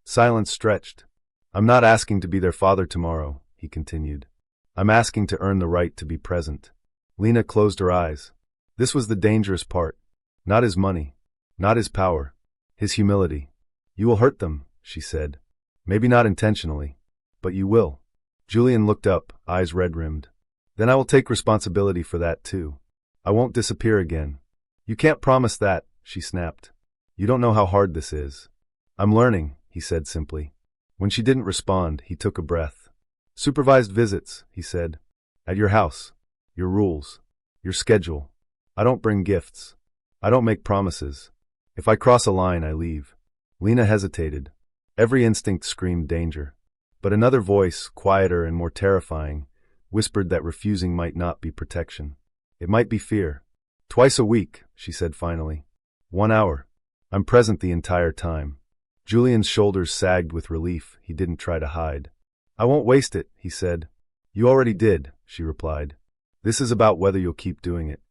A: Silence stretched. "I'm not asking to be their father tomorrow," he continued. "I'm asking to earn the right to be present." Lena closed her eyes. This was the dangerous part. Not his money. Not his power. His humility. "You will hurt them," she said. "Maybe not intentionally. But you will." Julian looked up, eyes red-rimmed. "Then I will take responsibility for that too. I won't disappear again." "You can't promise that," she snapped. "You don't know how hard this is." "I'm learning," he said simply. When she didn't respond, he took a breath. "Supervised visits," he said. "At your house. Your rules. Your schedule. I don't bring gifts. I don't make promises. If I cross a line, I leave." Lena hesitated. Every instinct screamed danger. But another voice, quieter and more terrifying, whispered that refusing might not be protection. It might be fear. "Twice a week," she said finally. 1 hour. I'm present the entire time." Julian's shoulders sagged with relief he didn't try to hide. "I won't waste it," he said. "You already did," she replied. "This is about whether you'll keep doing it."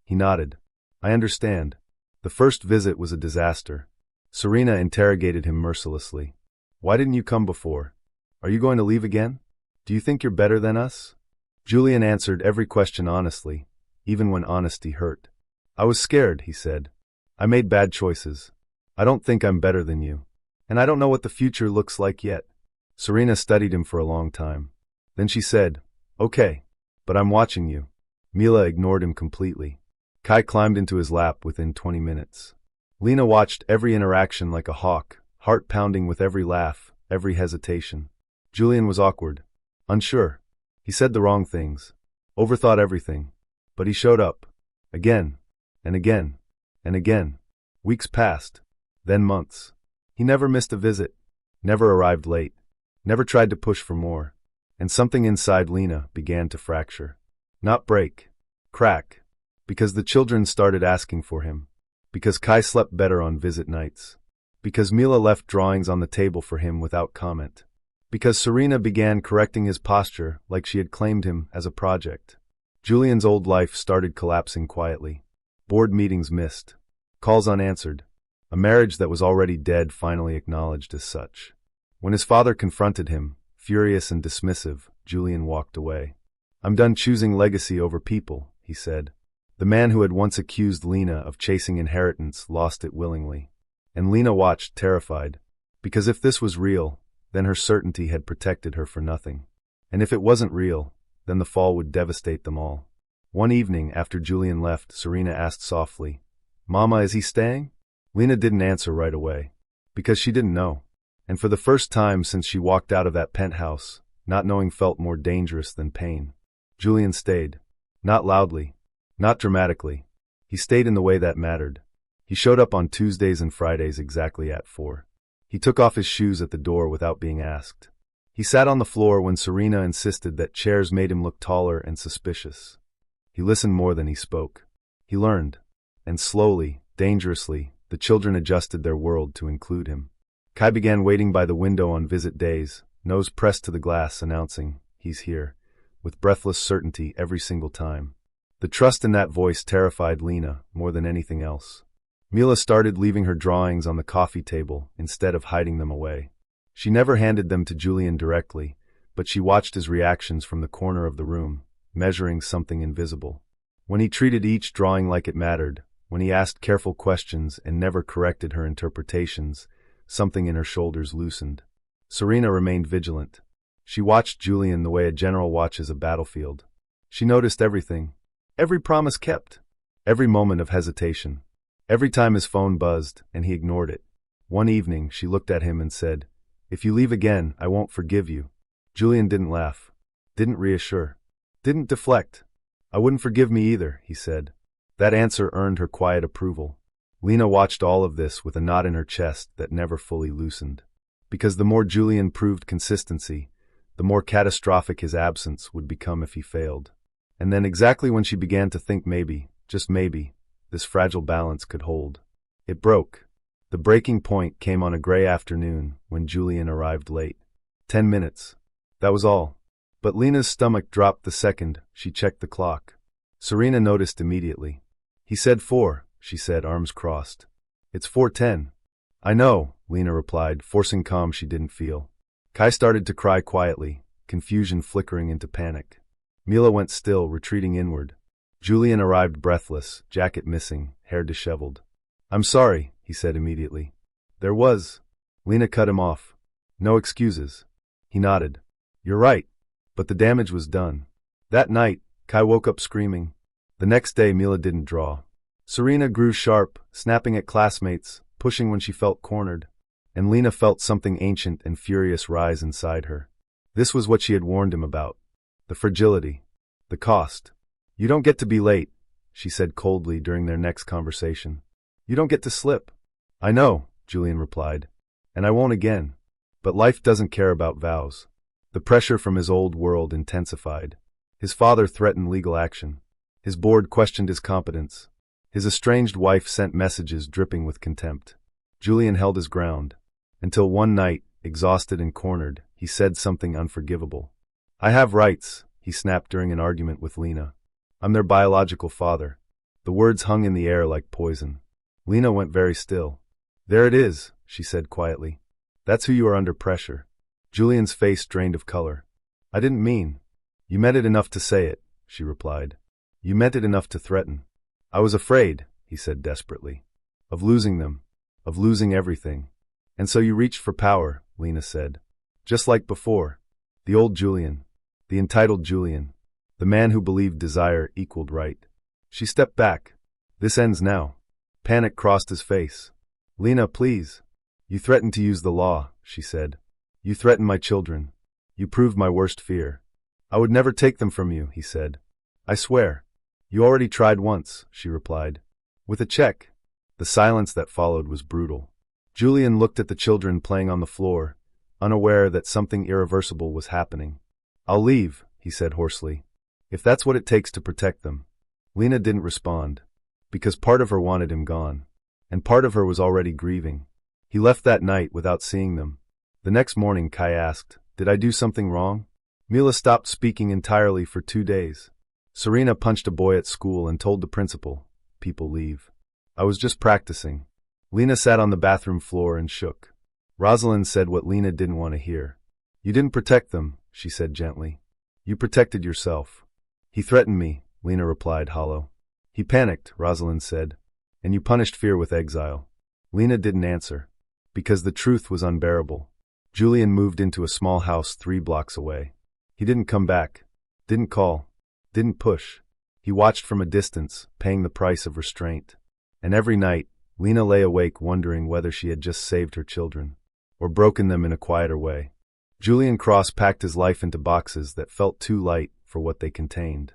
A: He nodded. "I understand." The first visit was a disaster. Serena interrogated him mercilessly. "Why didn't you come before? Are you going to leave again? Do you think you're better than us?" Julian answered every question honestly, even when honesty hurt. "I was scared," he said. "I made bad choices. I don't think I'm better than you. And I don't know what the future looks like yet." Serena studied him for a long time. Then she said, "Okay, but I'm watching you." Mila ignored him completely. Kai climbed into his lap within 20 minutes. Lena watched every interaction like a hawk, heart pounding with every laugh, every hesitation. Julian was awkward, unsure. He said the wrong things, overthought everything. But he showed up. Again, and again, and again. Weeks passed, then months. He never missed a visit, never arrived late, never tried to push for more. And something inside Lena began to fracture. Not break, crack. Because the children started asking for him. Because Kai slept better on visit nights. Because Mila left drawings on the table for him without comment. Because Serena began correcting his posture like she had claimed him as a project. Julian's old life started collapsing quietly. Board meetings missed. Calls unanswered. A marriage that was already dead finally acknowledged as such. When his father confronted him, furious and dismissive, Julian walked away. "I'm done choosing legacy over people," he said. The man who had once accused Lena of chasing inheritance lost it willingly. And Lena watched, terrified. Because if this was real, then her certainty had protected her for nothing. And if it wasn't real, then the fall would devastate them all. One evening, after Julian left, Serena asked softly, "Mama, is he staying?" Lena didn't answer right away, because she didn't know. And for the first time since she walked out of that penthouse, not knowing felt more dangerous than pain. Julian stayed. Not loudly. Not dramatically. He stayed in the way that mattered. He showed up on Tuesdays and Fridays exactly at 4. He took off his shoes at the door without being asked. He sat on the floor when Serena insisted that chairs made him look taller and suspicious. He listened more than he spoke. He learned. And slowly, dangerously, the children adjusted their world to include him. Kai began waiting by the window on visit days, nose pressed to the glass, announcing, "He's here," with breathless certainty every single time. The trust in that voice terrified Lena more than anything else. Mila started leaving her drawings on the coffee table instead of hiding them away. She never handed them to Julian directly, but she watched his reactions from the corner of the room, measuring something invisible. When he treated each drawing like it mattered, when he asked careful questions and never corrected her interpretations, something in her shoulders loosened. Serena remained vigilant. She watched Julian the way a general watches a battlefield. She noticed everything. Every promise kept. Every moment of hesitation. Every time his phone buzzed, and he ignored it. One evening, she looked at him and said, "If you leave again, I won't forgive you." Julian didn't laugh. Didn't reassure. Didn't deflect. "I wouldn't forgive me either," he said. That answer earned her quiet approval. Lena watched all of this with a knot in her chest that never fully loosened. Because the more Julian proved consistency, the more catastrophic his absence would become if he failed. And then exactly when she began to think maybe, just maybe, this fragile balance could hold, it broke. The breaking point came on a gray afternoon when Julian arrived late. 10 minutes. That was all. But Lena's stomach dropped the second she checked the clock. Serena noticed immediately. "He said 4, she said, arms crossed. "It's 4:10. "I know," Lena replied, forcing calm she didn't feel. Kai started to cry quietly, confusion flickering into panic. Mila went still, retreating inward. Julian arrived breathless, jacket missing, hair disheveled. "I'm sorry," he said immediately. "There was." Lena cut him off. "No excuses." He nodded. "You're right. But the damage was done." That night, Kai woke up screaming. The next day, Mila didn't draw. Serena grew sharp, snapping at classmates, pushing when she felt cornered. And Lena felt something ancient and furious rise inside her. This was what she had warned him about. The fragility. The cost. "You don't get to be late," she said coldly during their next conversation. "You don't get to slip." "I know," Julian replied. "And I won't again." But life doesn't care about vows. The pressure from his old world intensified. His father threatened legal action. His board questioned his competence. His estranged wife sent messages dripping with contempt. Julian held his ground. Until one night, exhausted and cornered, he said something unforgivable. "I have rights," he snapped during an argument with Lena. "I'm their biological father." The words hung in the air like poison. Lena went very still. "There it is," she said quietly. "That's who you are under pressure." Julian's face drained of color. "I didn't mean." "You meant it enough to say it," she replied. "You meant it enough to threaten." "I was afraid," he said desperately. "Of losing them. Of losing everything." "And so you reached for power," Lena said. "Just like before. The old Julian. The entitled Julian. The man who believed desire equaled right." She stepped back. "This ends now." Panic crossed his face. "Lena, please." "You threatened to use the law," she said. "You threatened my children. You proved my worst fear." "I would never take them from you," he said. "I swear." "You already tried once," she replied. "With a check." The silence that followed was brutal. Julian looked at the children playing on the floor, unaware that something irreversible was happening. "I'll leave," he said hoarsely. "If that's what it takes to protect them." Lena didn't respond, because part of her wanted him gone, and part of her was already grieving. He left that night without seeing them. The next morning, Kai asked, "Did I do something wrong?" Mila stopped speaking entirely for 2 days. Serena punched a boy at school and told the principal, "People leave." "I was just practicing." Lena sat on the bathroom floor and shook. Rosalind said what Lena didn't want to hear. "You didn't protect them," she said gently. "You protected yourself." "He threatened me," Lena replied hollow. "He panicked," Rosalind said. "And you punished fear with exile." Lena didn't answer. Because the truth was unbearable. Julian moved into a small house 3 blocks away. He didn't come back, didn't call, didn't push. He watched from a distance, paying the price of restraint. And every night, Lena lay awake wondering whether she had just saved her children, or broken them in a quieter way. Julian Cross packed his life into boxes that felt too light for what they contained.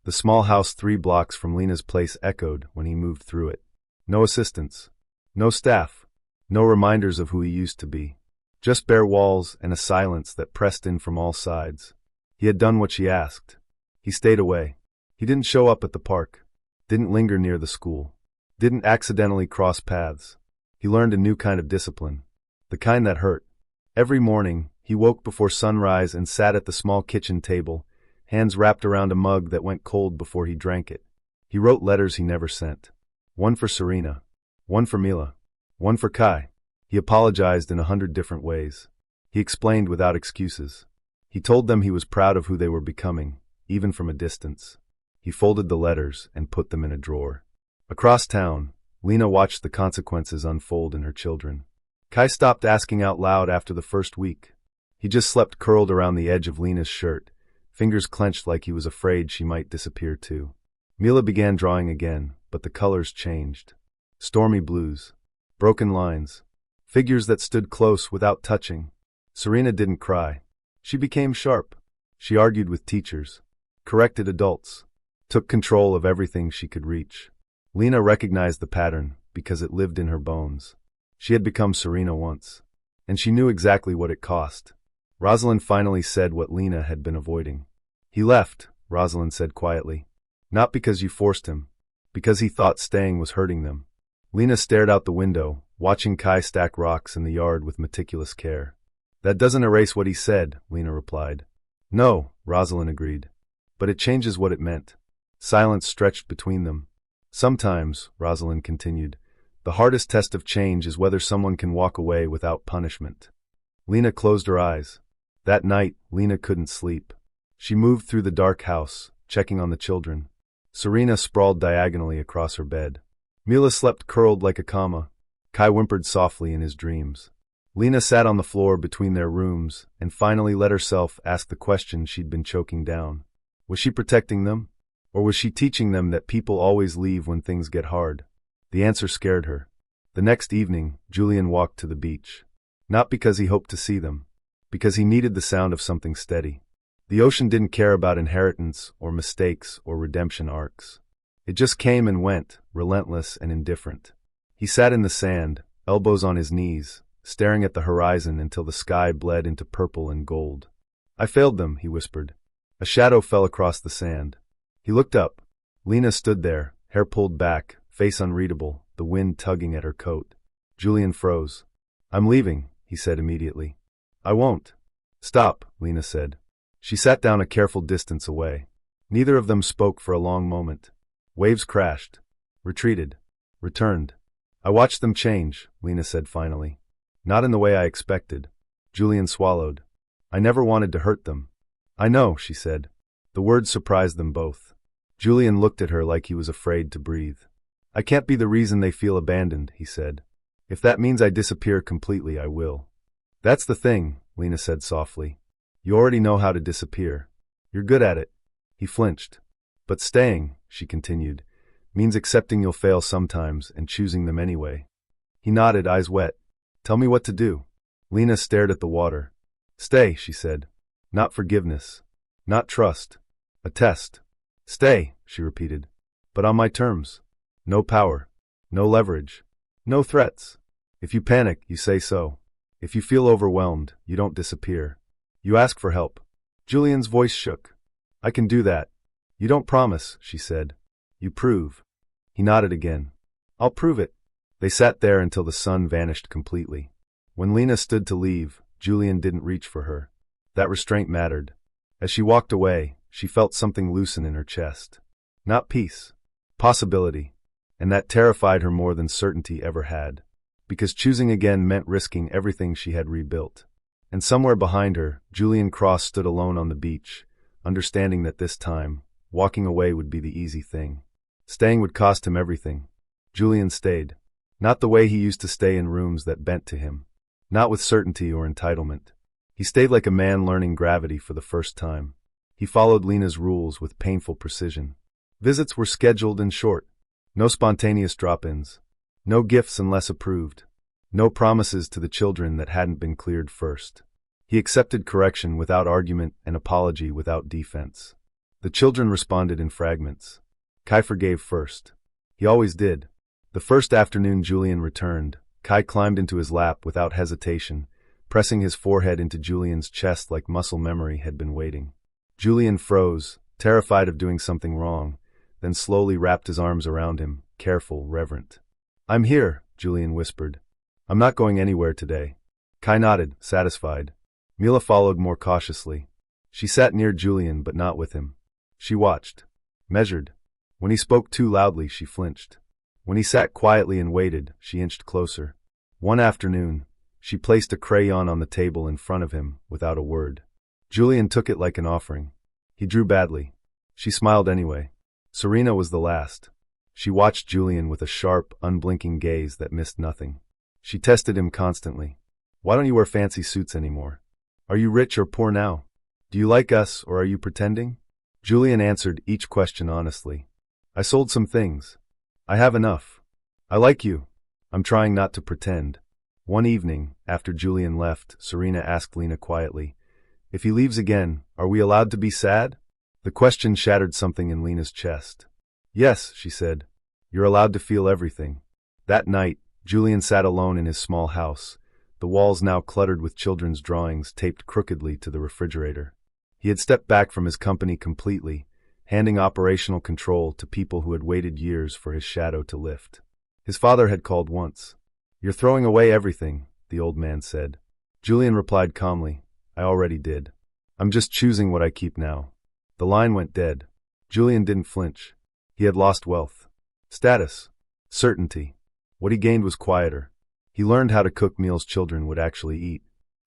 A: The small house 3 blocks from Lena's place echoed when he moved through it. No assistants, no staff, no reminders of who he used to be. Just bare walls and a silence that pressed in from all sides. He had done what she asked. He stayed away. He didn't show up at the park, didn't linger near the school, didn't accidentally cross paths. He learned a new kind of discipline, the kind that hurt. Every morning, he woke before sunrise and sat at the small kitchen table, hands wrapped around a mug that went cold before he drank it. He wrote letters he never sent. One for Serena, one for Mila, one for Kai. He apologized in 100 different ways. He explained without excuses. He told them he was proud of who they were becoming, even from a distance. He folded the letters and put them in a drawer. Across town, Lena watched the consequences unfold in her children. Kai stopped asking out loud after the first week. He just slept curled around the edge of Lena's shirt, fingers clenched like he was afraid she might disappear too. Mila began drawing again, but the colors changed. Stormy blues, broken lines, figures that stood close without touching. Serena didn't cry. She became sharp. She argued with teachers, corrected adults, took control of everything she could reach. Lena recognized the pattern because it lived in her bones. She had become Serena once, and she knew exactly what it cost. Rosalind finally said what Lena had been avoiding. He left, Rosalind said quietly. Not because you forced him, because he thought staying was hurting them. Lena stared out the window, watching Kai stack rocks in the yard with meticulous care. That doesn't erase what he said, Lena replied. No, Rosalind agreed. But it changes what it meant. Silence stretched between them. Sometimes, Rosalind continued, the hardest test of change is whether someone can walk away without punishment. Lena closed her eyes. That night, Lena couldn't sleep. She moved through the dark house, checking on the children. Serena sprawled diagonally across her bed. Mila slept curled like a comma. Kai whimpered softly in his dreams. Lena sat on the floor between their rooms and finally let herself ask the question she'd been choking down. Was she protecting them? Or was she teaching them that people always leave when things get hard? The answer scared her. The next evening, Julian walked to the beach. Not because he hoped to see them, because he needed the sound of something steady. The ocean didn't care about inheritance or mistakes or redemption arcs. It just came and went, relentless and indifferent. He sat in the sand, elbows on his knees, staring at the horizon until the sky bled into purple and gold. I failed them, he whispered. A shadow fell across the sand. He looked up. Lena stood there, hair pulled back, face unreadable, the wind tugging at her coat. Julian froze. I'm leaving, he said immediately. I won't. Stop, Lena said. She sat down a careful distance away. Neither of them spoke for a long moment. Waves crashed, retreated, returned. I watched them change, Lena said finally. Not in the way I expected. Julian swallowed. I never wanted to hurt them. I know, she said. The words surprised them both. Julian looked at her like he was afraid to breathe. I can't be the reason they feel abandoned, he said. If that means I disappear completely, I will. That's the thing, Lena said softly. You already know how to disappear. You're good at it. He flinched. But staying, she continued, means accepting you'll fail sometimes and choosing them anyway. He nodded, eyes wet. Tell me what to do. Lena stared at the water. Stay, she said. Not forgiveness. Not trust. A test. Stay, she repeated. But on my terms. No power. No leverage. No threats. If you panic, you say so. If you feel overwhelmed, you don't disappear. You ask for help. Julian's voice shook. I can do that. You don't promise, she said. You prove. He nodded again. I'll prove it. They sat there until the sun vanished completely. When Lena stood to leave, Julian didn't reach for her. That restraint mattered. As she walked away, she felt something loosen in her chest. Not peace. Possibility. And that terrified her more than certainty ever had. Because choosing again meant risking everything she had rebuilt. And somewhere behind her, Julian Cross stood alone on the beach, understanding that this time, walking away would be the easy thing. Staying would cost him everything. Julian stayed. Not the way he used to stay in rooms that bent to him. not with certainty or entitlement. He stayed like a man learning gravity for the first time. He followed Lena's rules with painful precision. Visits were scheduled and short. No spontaneous drop-ins. No gifts unless approved. No promises to the children that hadn't been cleared first. He accepted correction without argument and apology without defense. The children responded in fragments. Kai forgave first. He always did. The first afternoon Julian returned, Kai climbed into his lap without hesitation, pressing his forehead into Julian's chest like muscle memory had been waiting. Julian froze, terrified of doing something wrong, then slowly wrapped his arms around him, careful, reverent. "I'm here," Julian whispered. "I'm not going anywhere today." Kai nodded, satisfied. Mila followed more cautiously. She sat near Julian but not with him. She watched. Measured. When he spoke too loudly, she flinched. When he sat quietly and waited, she inched closer. One afternoon, she placed a crayon on the table in front of him, without a word. Julian took it like an offering. He drew badly. She smiled anyway. Serena was the last. She watched Julian with a sharp, unblinking gaze that missed nothing. She tested him constantly. "Why don't you wear fancy suits anymore? Are you rich or poor now? Do you like us or are you pretending?" Julian answered each question honestly. "I sold some things. I have enough. I like you. I'm trying not to pretend." One evening, after Julian left, Serena asked Lena quietly, "If he leaves again, are we allowed to be sad?" The question shattered something in Lena's chest. "Yes," she said. "You're allowed to feel everything." That night, Julian sat alone in his small house, the walls now cluttered with children's drawings taped crookedly to the refrigerator. He had stepped back from his company completely, handing operational control to people who had waited years for his shadow to lift. His father had called once. "You're throwing away everything," the old man said. Julian replied calmly, "I already did. I'm just choosing what I keep now." The line went dead. Julian didn't flinch. He had lost wealth. Status. Certainty. What he gained was quieter. He learned how to cook meals children would actually eat.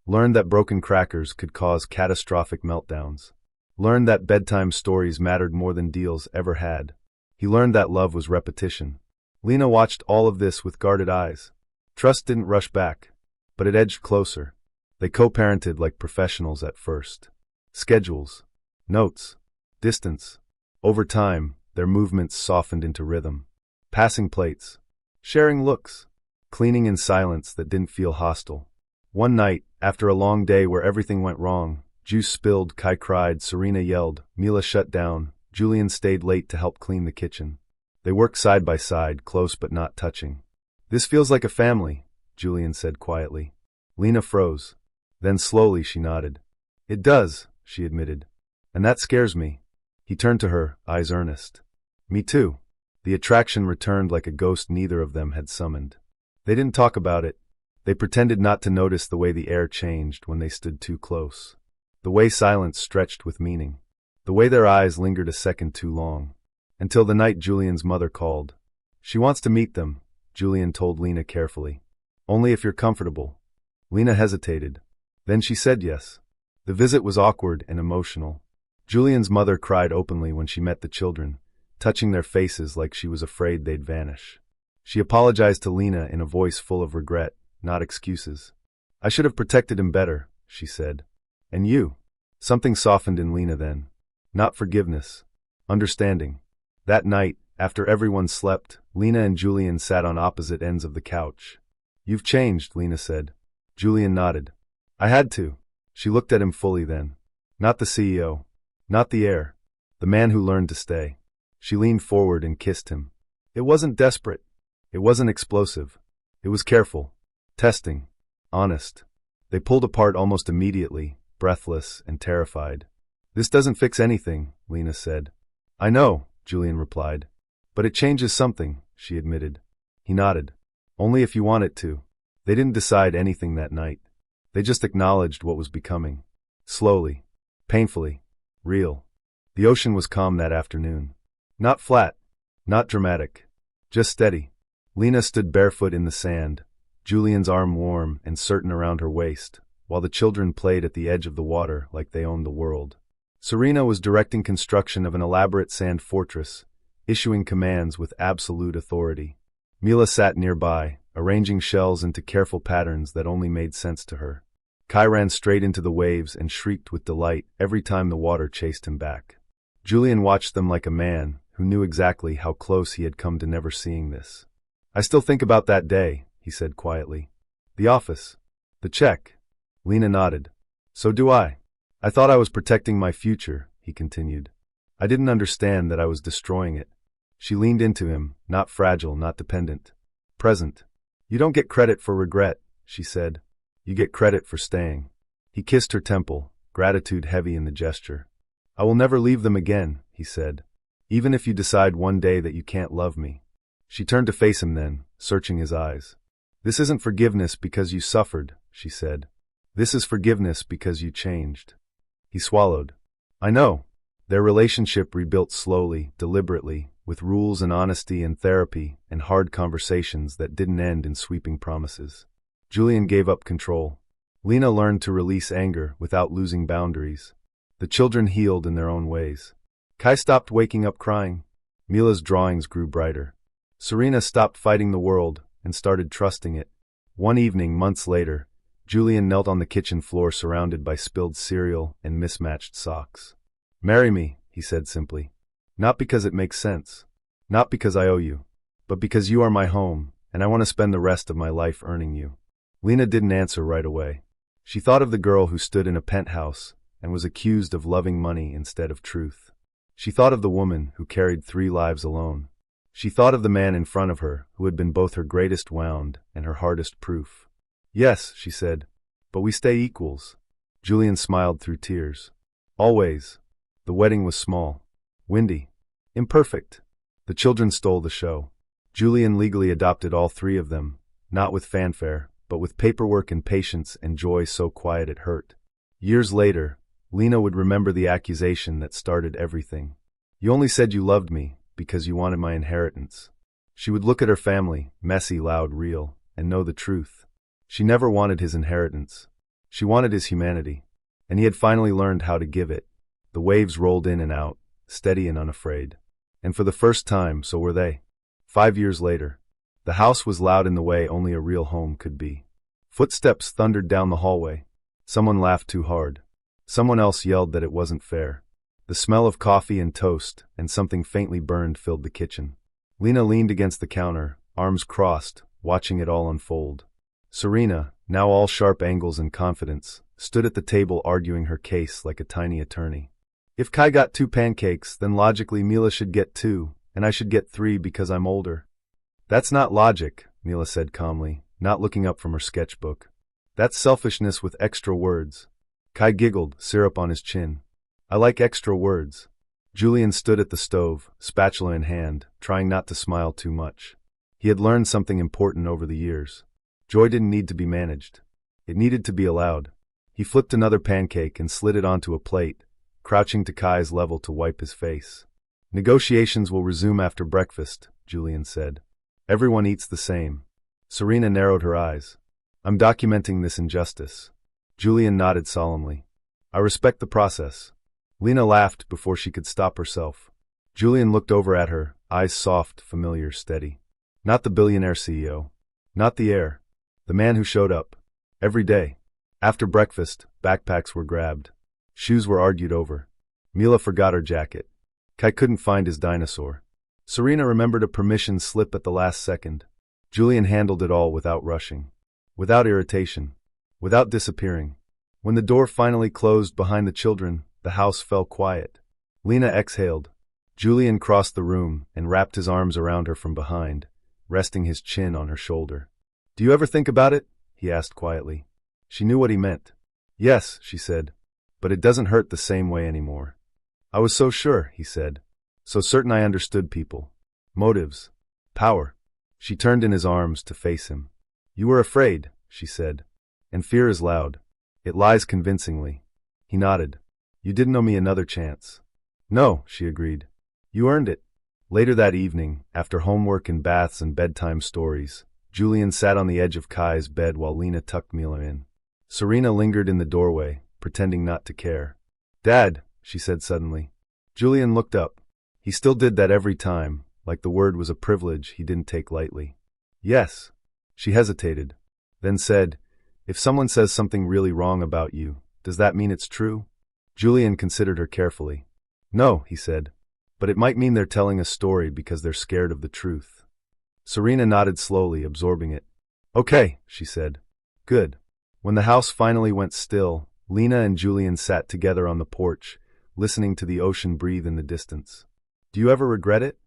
A: Learned that broken crackers could cause catastrophic meltdowns. Learned that bedtime stories mattered more than deals ever had. He learned that love was repetition. Lena watched all of this with guarded eyes. Trust didn't rush back, but it edged closer. They co-parented like professionals at first. Schedules. Notes. Distance. Over time, their movements softened into rhythm. Passing plates. Sharing looks. Cleaning in silence that didn't feel hostile. One night, after a long day where everything went wrong, juice spilled, Kai cried, Serena yelled, Mila shut down, Julian stayed late to help clean the kitchen. They worked side by side, close but not touching. "This feels like a family," Julian said quietly. Lena froze. Then slowly she nodded. "It does," she admitted. "And that scares me." He turned to her, eyes earnest. "Me too." The attraction returned like a ghost neither of them had summoned. They didn't talk about it. They pretended not to notice the way the air changed when they stood too close. The way silence stretched with meaning. The way their eyes lingered a second too long. Until the night Julian's mother called. "She wants to meet them," Julian told Lena carefully. "Only if you're comfortable." Lena hesitated. Then she said yes. The visit was awkward and emotional. Julian's mother cried openly when she met the children, touching their faces like she was afraid they'd vanish. She apologized to Lena in a voice full of regret, not excuses. "I should have protected him better," she said. "And you?" Something softened in Lena then. Not forgiveness. Understanding. That night, after everyone slept, Lena and Julian sat on opposite ends of the couch. "You've changed," Lena said. Julian nodded. "I had to." She looked at him fully then. Not the CEO. Not the heir. The man who learned to stay. She leaned forward and kissed him. It wasn't desperate. It wasn't explosive. It was careful. Testing. Honest. They pulled apart almost immediately, breathless and terrified. "This doesn't fix anything," Lena said. "I know," Julian replied. "But it changes something," she admitted. He nodded. "Only if you want it to." They didn't decide anything that night. They just acknowledged what was becoming. Slowly. Painfully. Real. The ocean was calm that afternoon. Not flat. Not dramatic. Just steady. Lena stood barefoot in the sand, Julian's arm warm and certain around her waist, while the children played at the edge of the water like they owned the world. Serena was directing construction of an elaborate sand fortress, issuing commands with absolute authority. Mila sat nearby, arranging shells into careful patterns that only made sense to her. Kai ran straight into the waves and shrieked with delight every time the water chased him back. Julian watched them like a man who knew exactly how close he had come to never seeing this. "I still think about that day," he said quietly. "The office. The check." Lena nodded. "So do I. I thought I was protecting my future," he continued. "I didn't understand that I was destroying it." She leaned into him, not fragile, not dependent. "Present. You don't get credit for regret," she said. "You get credit for staying." He kissed her temple, gratitude heavy in the gesture. "I will never leave them again," he said. "Even if you decide one day that you can't love me." She turned to face him then, searching his eyes. "This isn't forgiveness because you suffered," she said. "This is forgiveness because you changed." He swallowed. "I know." Their relationship rebuilt slowly, deliberately, with rules and honesty and therapy and hard conversations that didn't end in sweeping promises. Julian gave up control. Lena learned to release anger without losing boundaries. The children healed in their own ways. Kai stopped waking up crying. Mila's drawings grew brighter. Serena stopped fighting the world and started trusting it. One evening, months later, Julian knelt on the kitchen floor surrounded by spilled cereal and mismatched socks. "Marry me," he said simply. "Not because it makes sense. Not because I owe you. But because you are my home, and I want to spend the rest of my life earning you." Lena didn't answer right away. She thought of the girl who stood in a penthouse and was accused of loving money instead of truth. She thought of the woman who carried 3 lives alone. She thought of the man in front of her who had been both her greatest wound and her hardest proof. "Yes," she said, "but we stay equals." Julian smiled through tears. "Always." The wedding was small, windy, imperfect. The children stole the show. Julian legally adopted all 3 of them, not with fanfare, but with paperwork and patience and joy so quiet it hurt. Years later, Lena would remember the accusation that started everything. "You only said you loved me because you wanted my inheritance." She would look at her family, messy, loud, real, and know the truth. She never wanted his inheritance. She wanted his humanity. And he had finally learned how to give it. The waves rolled in and out, steady and unafraid. And for the first time, so were they. 5 years later. The house was loud in the way only a real home could be. Footsteps thundered down the hallway. Someone laughed too hard. Someone else yelled that it wasn't fair. The smell of coffee and toast and something faintly burned filled the kitchen. Lena leaned against the counter, arms crossed, watching it all unfold. Serena, now all sharp angles and confidence, stood at the table arguing her case like a tiny attorney. "If Kai got 2 pancakes, then logically Mila should get 2, and I should get 3 because I'm older." "That's not logic," Mila said calmly, not looking up from her sketchbook. "That's selfishness with extra words." Kai giggled, syrup on his chin. "I like extra words." Julian stood at the stove, spatula in hand, trying not to smile too much. He had learned something important over the years. Joy didn't need to be managed. It needed to be allowed. He flipped another pancake and slid it onto a plate, crouching to Kai's level to wipe his face. "Negotiations will resume after breakfast," Julian said. "Everyone eats the same." Serena narrowed her eyes. "I'm documenting this injustice." Julian nodded solemnly. "I respect the process." Lena laughed before she could stop herself. Julian looked over at her, eyes soft, familiar, steady. Not the billionaire CEO. Not the heir. The man who showed up. Every day. After breakfast, backpacks were grabbed. Shoes were argued over. Mila forgot her jacket. Kai couldn't find his dinosaur. Serena remembered a permission slip at the last second. Julian handled it all without rushing. Without irritation. Without disappearing. When the door finally closed behind the children, the house fell quiet. Lena exhaled. Julian crossed the room and wrapped his arms around her from behind, resting his chin on her shoulder. "Do you ever think about it?" he asked quietly. She knew what he meant. "Yes," she said, "but it doesn't hurt the same way anymore." "I was so sure," he said. "So certain I understood people. Motives. Power." She turned in his arms to face him. "You were afraid," she said. "And fear is loud. It lies convincingly." He nodded. "You didn't owe me another chance." "No," she agreed. "You earned it." Later that evening, after homework and baths and bedtime stories, Julian sat on the edge of Kai's bed while Lena tucked Mila in. Serena lingered in the doorway, pretending not to care. "Dad," she said suddenly. Julian looked up. He still did that every time, like the word was a privilege he didn't take lightly. "Yes." She hesitated, then said, "If someone says something really wrong about you, does that mean it's true?" Julian considered her carefully. "No," he said, "but it might mean they're telling a story because they're scared of the truth." Serena nodded slowly, absorbing it. "Okay," she said. "Good." When the house finally went still, Lena and Julian sat together on the porch, listening to the ocean breathe in the distance. "Do you ever regret it?"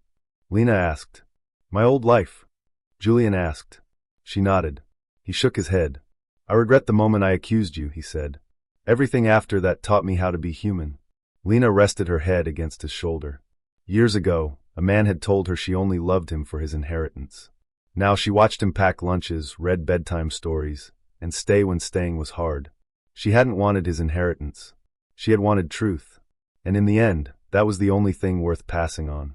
A: Lena asked. "My old life?" Julian asked. She nodded. He shook his head. "I regret the moment I accused you," he said. "Everything after that taught me how to be human." Lena rested her head against his shoulder. Years ago, a man had told her she only loved him for his inheritance. Now she watched him pack lunches, read bedtime stories, and stay when staying was hard. She hadn't wanted his inheritance. She had wanted truth. And in the end, that was the only thing worth passing on.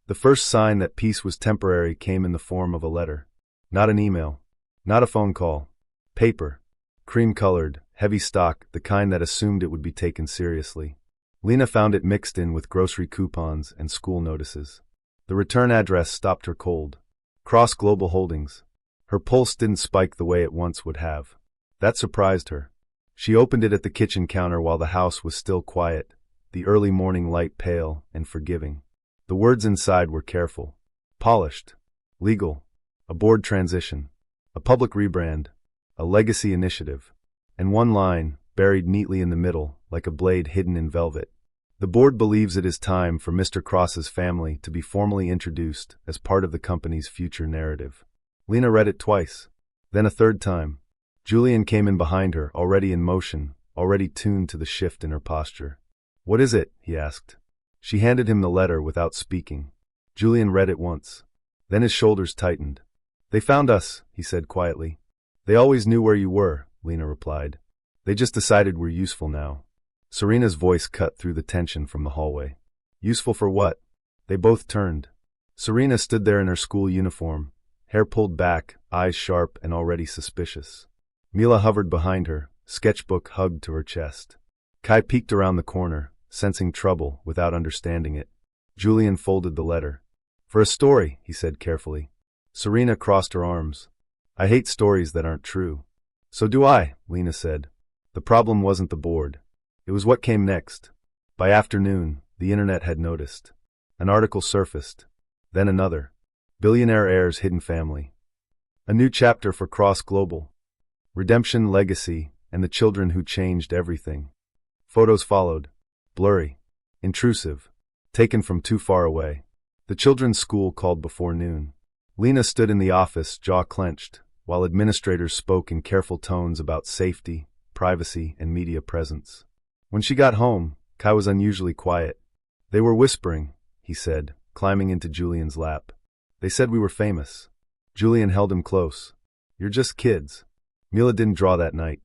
A: The first sign that peace was temporary came in the form of a letter. Not an email. Not a phone call. Paper. Cream-colored, heavy stock, the kind that assumed it would be taken seriously. Lena found it mixed in with grocery coupons and school notices. The return address stopped her cold. Cross Global Holdings. Her pulse didn't spike the way it once would have. That surprised her. She opened it at the kitchen counter while the house was still quiet, the early morning light pale and forgiving. The words inside were careful. Polished. Legal. A board transition. A public rebrand. A legacy initiative. And one line, buried neatly in the middle, like a blade hidden in velvet. The board believes it is time for Mr. Cross's family to be formally introduced as part of the company's future narrative. Lena read it twice, then a third time. Julian came in behind her, already in motion, already tuned to the shift in her posture. "What is it?" he asked. She handed him the letter without speaking. Julian read it once. Then his shoulders tightened. "They found us," he said quietly. "They always knew where you were," Lena replied. "They just decided we're useful now." Serena's voice cut through the tension from the hallway. "Useful for what?" They both turned. Serena stood there in her school uniform, hair pulled back, eyes sharp and already suspicious. Mila hovered behind her, sketchbook hugged to her chest. Kai peeked around the corner, sensing trouble without understanding it. Julian folded the letter. "For a story," he said carefully. Serena crossed her arms. "I hate stories that aren't true." "So do I," Lena said. The problem wasn't the board. It was what came next. By afternoon, the internet had noticed. An article surfaced. Then another. Billionaire heir's hidden family. A new chapter for Cross Global. Redemption, legacy, and the children who changed everything. Photos followed. Blurry. Intrusive. Taken from too far away. The children's school called before noon. Lena stood in the office, jaw clenched, while administrators spoke in careful tones about safety, privacy, and media presence. When she got home, Kai was unusually quiet. "They were whispering," he said, climbing into Julian's lap. "They said we were famous." Julian held him close. "You're just kids." Mila didn't draw that night.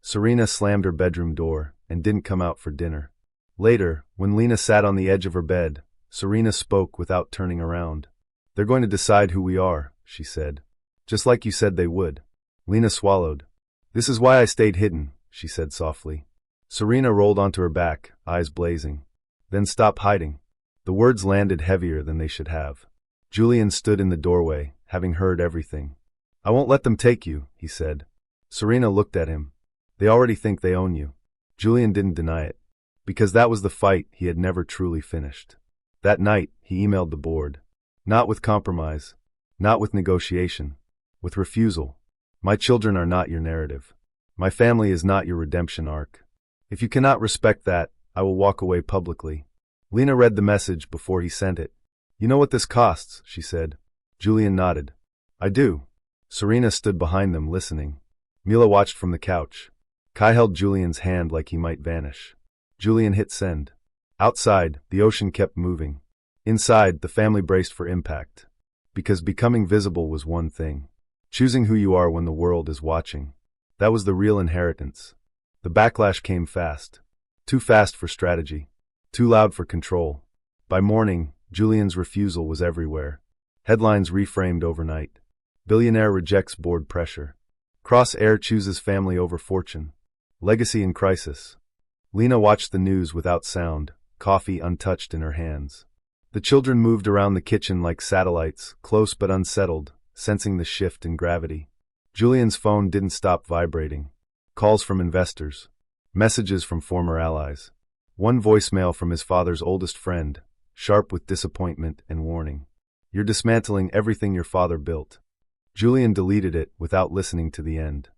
A: Serena slammed her bedroom door and didn't come out for dinner. Later, when Lena sat on the edge of her bed, Serena spoke without turning around. "They're going to decide who we are," she said. "Just like you said they would." Lena swallowed. "This is why I stayed hidden," she said softly. Serena rolled onto her back, eyes blazing. "Then stop hiding." The words landed heavier than they should have. Julian stood in the doorway, having heard everything. "I won't let them take you," he said. Serena looked at him. "They already think they own you." Julian didn't deny it. Because that was the fight he had never truly finished. That night, he emailed the board. Not with compromise. Not with negotiation. With refusal. "My children are not your narrative. My family is not your redemption arc. If you cannot respect that, I will walk away publicly." Lena read the message before he sent it. "You know what this costs," she said. Julian nodded. "I do." Serena stood behind them, listening. Mila watched from the couch. Kai held Julian's hand like he might vanish. Julian hit send. Outside, the ocean kept moving. Inside, the family braced for impact. Because becoming visible was one thing. Choosing who you are when the world is watching. That was the real inheritance. The backlash came fast. Too fast for strategy. Too loud for control. By morning, Julian's refusal was everywhere. Headlines reframed overnight. Billionaire rejects board pressure. Cross heir chooses family over fortune. Legacy in crisis. Lena watched the news without sound, coffee untouched in her hands. The children moved around the kitchen like satellites, close but unsettled, sensing the shift in gravity. Julian's phone didn't stop vibrating. Calls from investors. Messages from former allies. One voicemail from his father's oldest friend, sharp with disappointment and warning. You're dismantling everything your father built. Julian deleted it without listening to the end.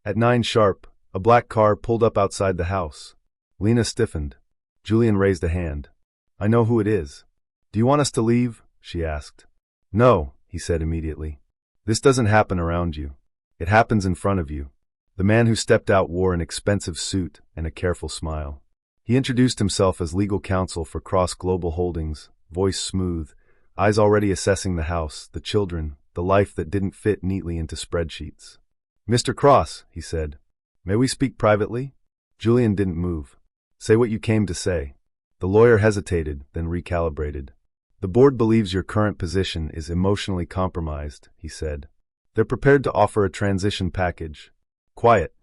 A: At 9 sharp, a black car pulled up outside the house. Lena stiffened. Julian raised a hand. I know who it is. Do you want us to leave? She asked. No, he said immediately. This doesn't happen around you. It happens in front of you. The man who stepped out wore an expensive suit and a careful smile. He introduced himself as legal counsel for Cross Global Holdings, voice smooth, eyes already assessing the house, the children, the life that didn't fit neatly into spreadsheets. Mr. Cross, he said, may we speak privately? Julian didn't move. Say what you came to say. The lawyer hesitated, then recalibrated. The board believes your current position is emotionally compromised, he said. They're prepared to offer a transition package. Quiet.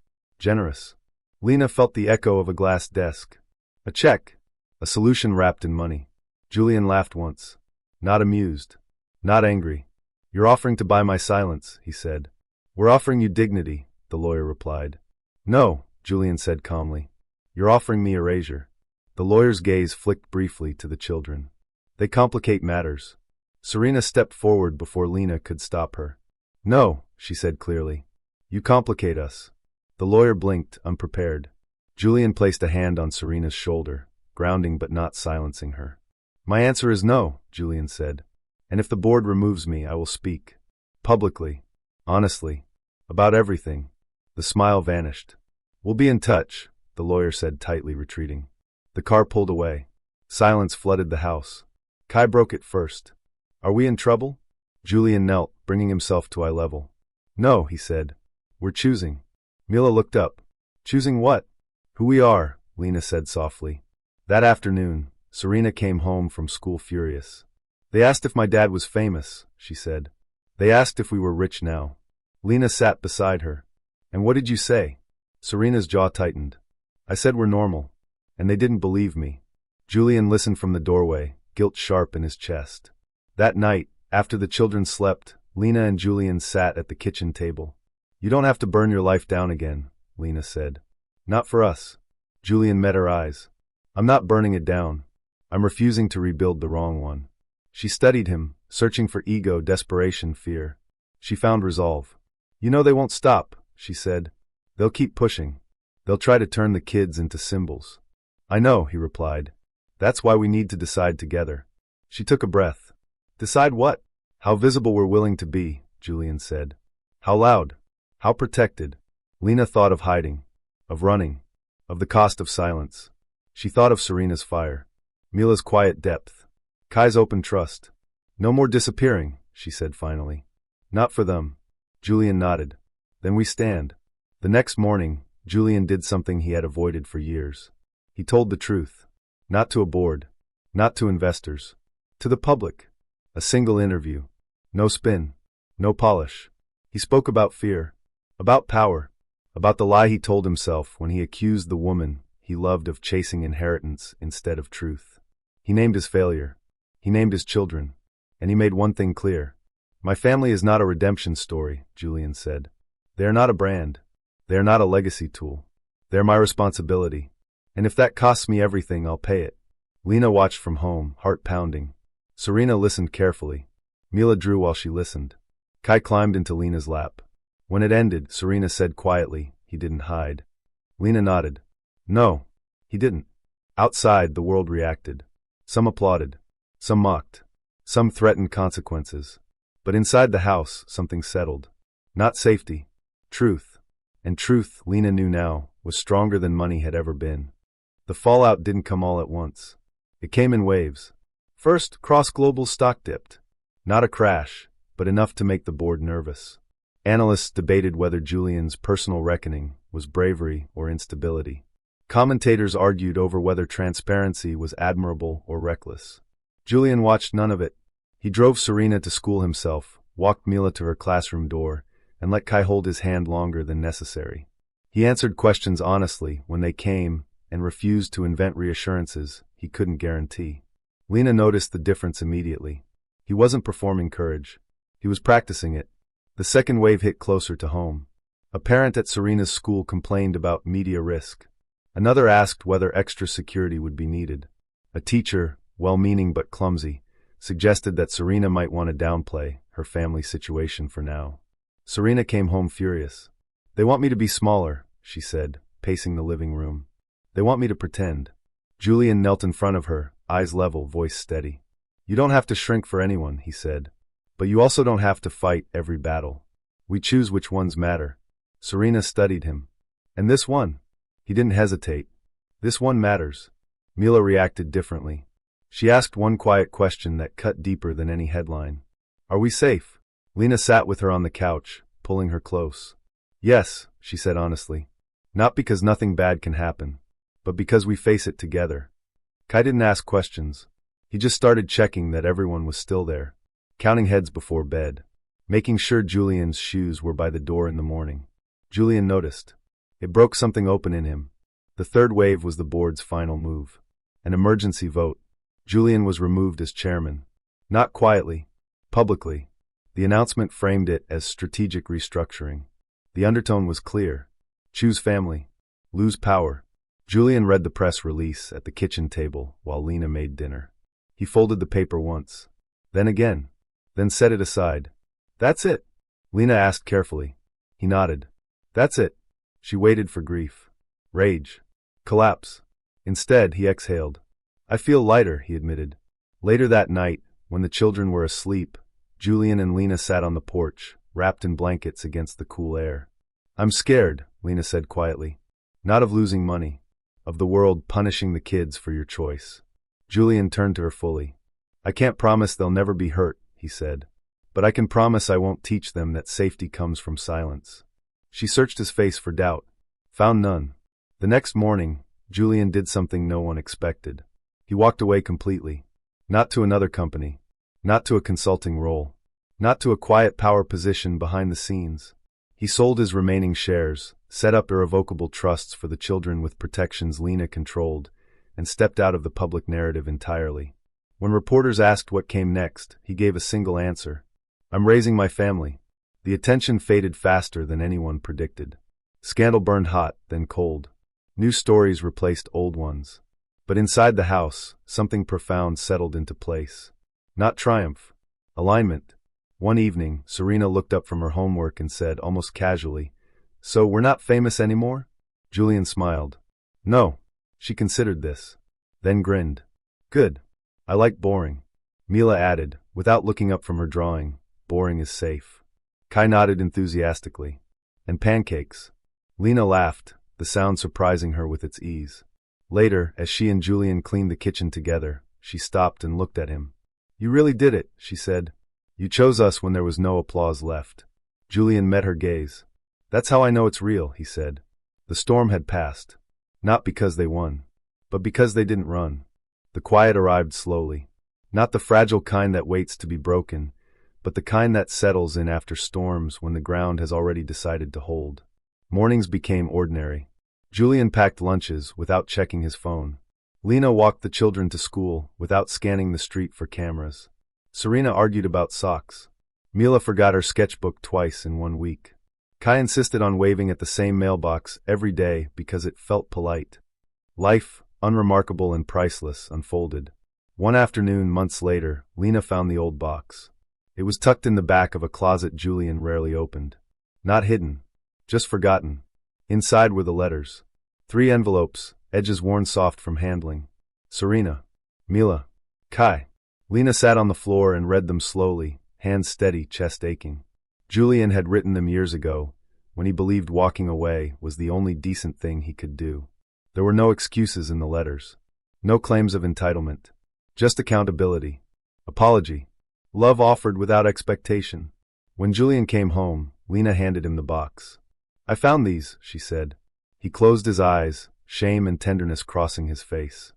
A: Generous. Lena felt the echo of a glass desk. A check. A solution wrapped in money. Julian laughed once. Not amused. Not angry. You're offering to buy my silence, he said. We're offering you dignity, the lawyer replied. No, Julian said calmly. You're offering me erasure. The lawyer's gaze flicked briefly to the children. They complicate matters. Serena stepped forward before Lena could stop her. No, she said clearly. You complicate us. The lawyer blinked, unprepared. Julian placed a hand on Serena's shoulder, grounding but not silencing her. My answer is no, Julian said. And if the board removes me, I will speak. Publicly. Honestly. About everything. The smile vanished. We'll be in touch, the lawyer said, tightly retreating. The car pulled away. Silence flooded the house. Kai broke it first. Are we in trouble? Julian knelt, bringing himself to eye level. No, he said. We're choosing. Mila looked up. Choosing what? Who we are, Lena said softly. That afternoon, Serena came home from school furious. They asked if my dad was famous, she said. They asked if we were rich now. Lena sat beside her. And what did you say? Serena's jaw tightened. I said we're normal. And they didn't believe me. Julian listened from the doorway, guilt sharp in his chest. That night, after the children slept, Lena and Julian sat at the kitchen table. You don't have to burn your life down again, Lena said. Not for us. Julian met her eyes. I'm not burning it down. I'm refusing to rebuild the wrong one. She studied him, searching for ego, desperation, fear. She found resolve. You know they won't stop, she said. They'll keep pushing. They'll try to turn the kids into symbols. I know, he replied. That's why we need to decide together. She took a breath. Decide what? How visible we're willing to be, Julian said. How loud? How protected? Lena thought of hiding, of running, of the cost of silence. She thought of Serena's fire, Mila's quiet depth, Kai's open trust. No more disappearing, she said finally. Not for them. Julian nodded. Then we stand. The next morning, Julian did something he had avoided for years. He told the truth. Not to a board. Not to investors. To the public. A single interview. No spin. No polish. He spoke about fear. About power. About the lie he told himself when he accused the woman he loved of chasing inheritance instead of truth. He named his failure. He named his children. And he made one thing clear. My family is not a redemption story, Julian said. They are not a brand. They are not a legacy tool. They are my responsibility. And if that costs me everything, I'll pay it. Lena watched from home, heart pounding. Serena listened carefully. Mila drew while she listened. Kai climbed into Lena's lap. When it ended, Serena said quietly, he didn't hide. Lena nodded. No, he didn't. Outside, the world reacted. Some applauded. Some mocked. Some threatened consequences. But inside the house, something settled. Not safety. Truth. And truth, Lena knew now, was stronger than money had ever been. The fallout didn't come all at once. It came in waves. First, Cross Global's stock dipped. Not a crash, but enough to make the board nervous. Analysts debated whether Julian's personal reckoning was bravery or instability. Commentators argued over whether transparency was admirable or reckless. Julian watched none of it. He drove Serena to school himself, walked Mila to her classroom door, and let Kai hold his hand longer than necessary. He answered questions honestly when they came and refused to invent reassurances he couldn't guarantee. Lena noticed the difference immediately. He wasn't performing courage. He was practicing it. The second wave hit closer to home. A parent at Serena's school complained about media risk. Another asked whether extra security would be needed. A teacher, well-meaning but clumsy, suggested that Serena might want to downplay her family situation for now. Serena came home furious. "They want me to be smaller," she said, pacing the living room. "They want me to pretend." Julian knelt in front of her, eyes level, voice steady. "You don't have to shrink for anyone," he said. "But you also don't have to fight every battle. We choose which ones matter." Serena studied him. "And this one?" He didn't hesitate. "This one matters." Mila reacted differently. She asked one quiet question that cut deeper than any headline. "Are we safe?" Lena sat with her on the couch, pulling her close. "Yes," she said honestly. "Not because nothing bad can happen, but because we face it together." Kai didn't ask questions. He just started checking that everyone was still there, counting heads before bed, making sure Julian's shoes were by the door in the morning. Julian noticed. It broke something open in him. The third wave was the board's final move. An emergency vote. Julian was removed as chairman. Not quietly, publicly. The announcement framed it as strategic restructuring. The undertone was clear. Choose family. Lose power. Julian read the press release at the kitchen table while Lena made dinner. He folded the paper once, then again, then set it aside. "That's it?" Lena asked carefully. He nodded. "That's it." She waited for grief, rage, collapse. Instead, he exhaled. "I feel lighter," he admitted. Later that night, when the children were asleep, Julian and Lena sat on the porch, wrapped in blankets against the cool air. "I'm scared," Lena said quietly. "Not of losing money. Of the world punishing the kids for your choice." Julian turned to her fully. "I can't promise they'll never be hurt," he said. "But I can promise I won't teach them that safety comes from silence." She searched his face for doubt. Found none. The next morning, Julian did something no one expected. He walked away completely. Not to another company. Not to a consulting role. Not to a quiet power position behind the scenes. He sold his remaining shares, set up irrevocable trusts for the children with protections Lena controlled, and stepped out of the public narrative entirely. When reporters asked what came next, he gave a single answer. "I'm raising my family." The attention faded faster than anyone predicted. Scandal burned hot, then cold. New stories replaced old ones. But inside the house, something profound settled into place. Not triumph. Alignment. One evening, Serena looked up from her homework and said, almost casually, "So we're not famous anymore?" Julian smiled. "No." She considered this, then grinned. "Good. I like boring." Mila added, without looking up from her drawing, "Boring is safe." Kai nodded enthusiastically. "And pancakes." Lena laughed, the sound surprising her with its ease. Later, as she and Julian cleaned the kitchen together, she stopped and looked at him. "You really did it," she said. "You chose us when there was no applause left." Julian met her gaze. "That's how I know it's real," he said. The storm had passed. Not because they won, but because they didn't run. The quiet arrived slowly. Not the fragile kind that waits to be broken, but the kind that settles in after storms when the ground has already decided to hold. Mornings became ordinary. Julian packed lunches without checking his phone. Lena walked the children to school without scanning the street for cameras. Serena argued about socks. Mila forgot her sketchbook twice in 1 week. Kai insisted on waving at the same mailbox every day because it felt polite. Life, unremarkable and priceless, unfolded. One afternoon, months later, Lena found the old box. It was tucked in the back of a closet Julian rarely opened. Not hidden, just forgotten. Inside were the letters. 3 envelopes, edges worn soft from handling. Serena. Mila. Kai. Lena sat on the floor and read them slowly, hands steady, chest aching. Julian had written them years ago, when he believed walking away was the only decent thing he could do. There were no excuses in the letters. No claims of entitlement. Just accountability. Apology. Love offered without expectation. When Julian came home, Lena handed him the box. "I found these," she said. He closed his eyes, shame and tenderness crossing his face.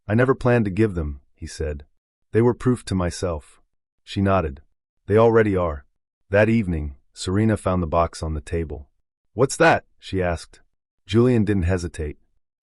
A: "I never planned to give them," he said. "They were proof to myself." She nodded. "They already are." That evening, Serena found the box on the table. "What's that?" she asked. Julian didn't hesitate.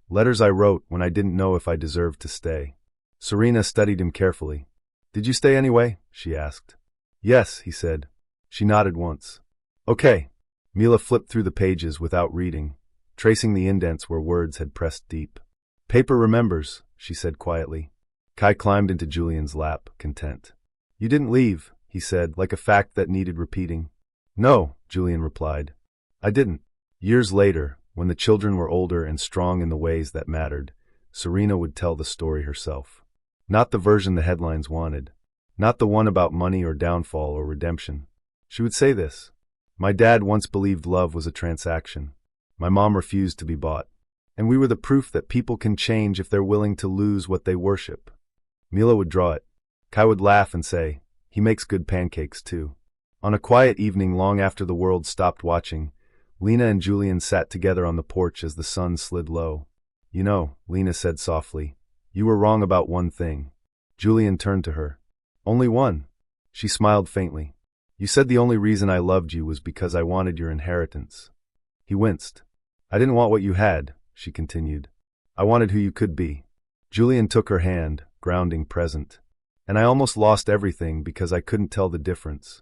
A: "Letters I wrote when I didn't know if I deserved to stay." Serena studied him carefully. "Did you stay anyway?" she asked. "Yes," he said. She nodded once. Okay. Mila flipped through the pages without reading, tracing the indents where words had pressed deep. Paper remembers, she said quietly. Kai climbed into Julian's lap, content. You didn't leave, he said, like a fact that needed repeating. No, Julian replied. I didn't. Years later, when the children were older and strong in the ways that mattered, Serena would tell the story herself. Not the version the headlines wanted. Not the one about money or downfall or redemption. She would say this. My dad once believed love was a transaction. My mom refused to be bought. And we were the proof that people can change if they're willing to lose what they worship. Mila would draw it. Kai would laugh and say, he makes good pancakes too. On a quiet evening long after the world stopped watching, Lena and Julian sat together on the porch as the sun slid low. You know, Lena said softly, you were wrong about one thing. Julian turned to her. Only one. She smiled faintly. You said the only reason I loved you was because I wanted your inheritance. He winced. I didn't want what you had, she continued. I wanted who you could be. Julian took her hand, grounding present. And I almost lost everything because I couldn't tell the difference.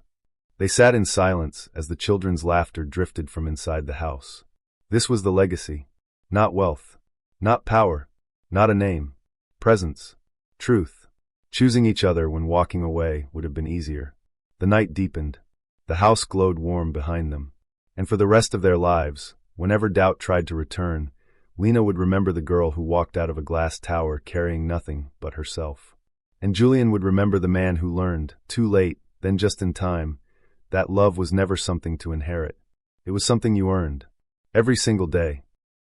A: They sat in silence as the children's laughter drifted from inside the house. This was the legacy. Not wealth. Not power. Not a name. Presence. Truth. Choosing each other when walking away would have been easier. The night deepened. The house glowed warm behind them. And for the rest of their lives, whenever doubt tried to return, Lena would remember the girl who walked out of a glass tower carrying nothing but herself. And Julian would remember the man who learned, too late, then just in time, that love was never something to inherit. It was something you earned. Every single day.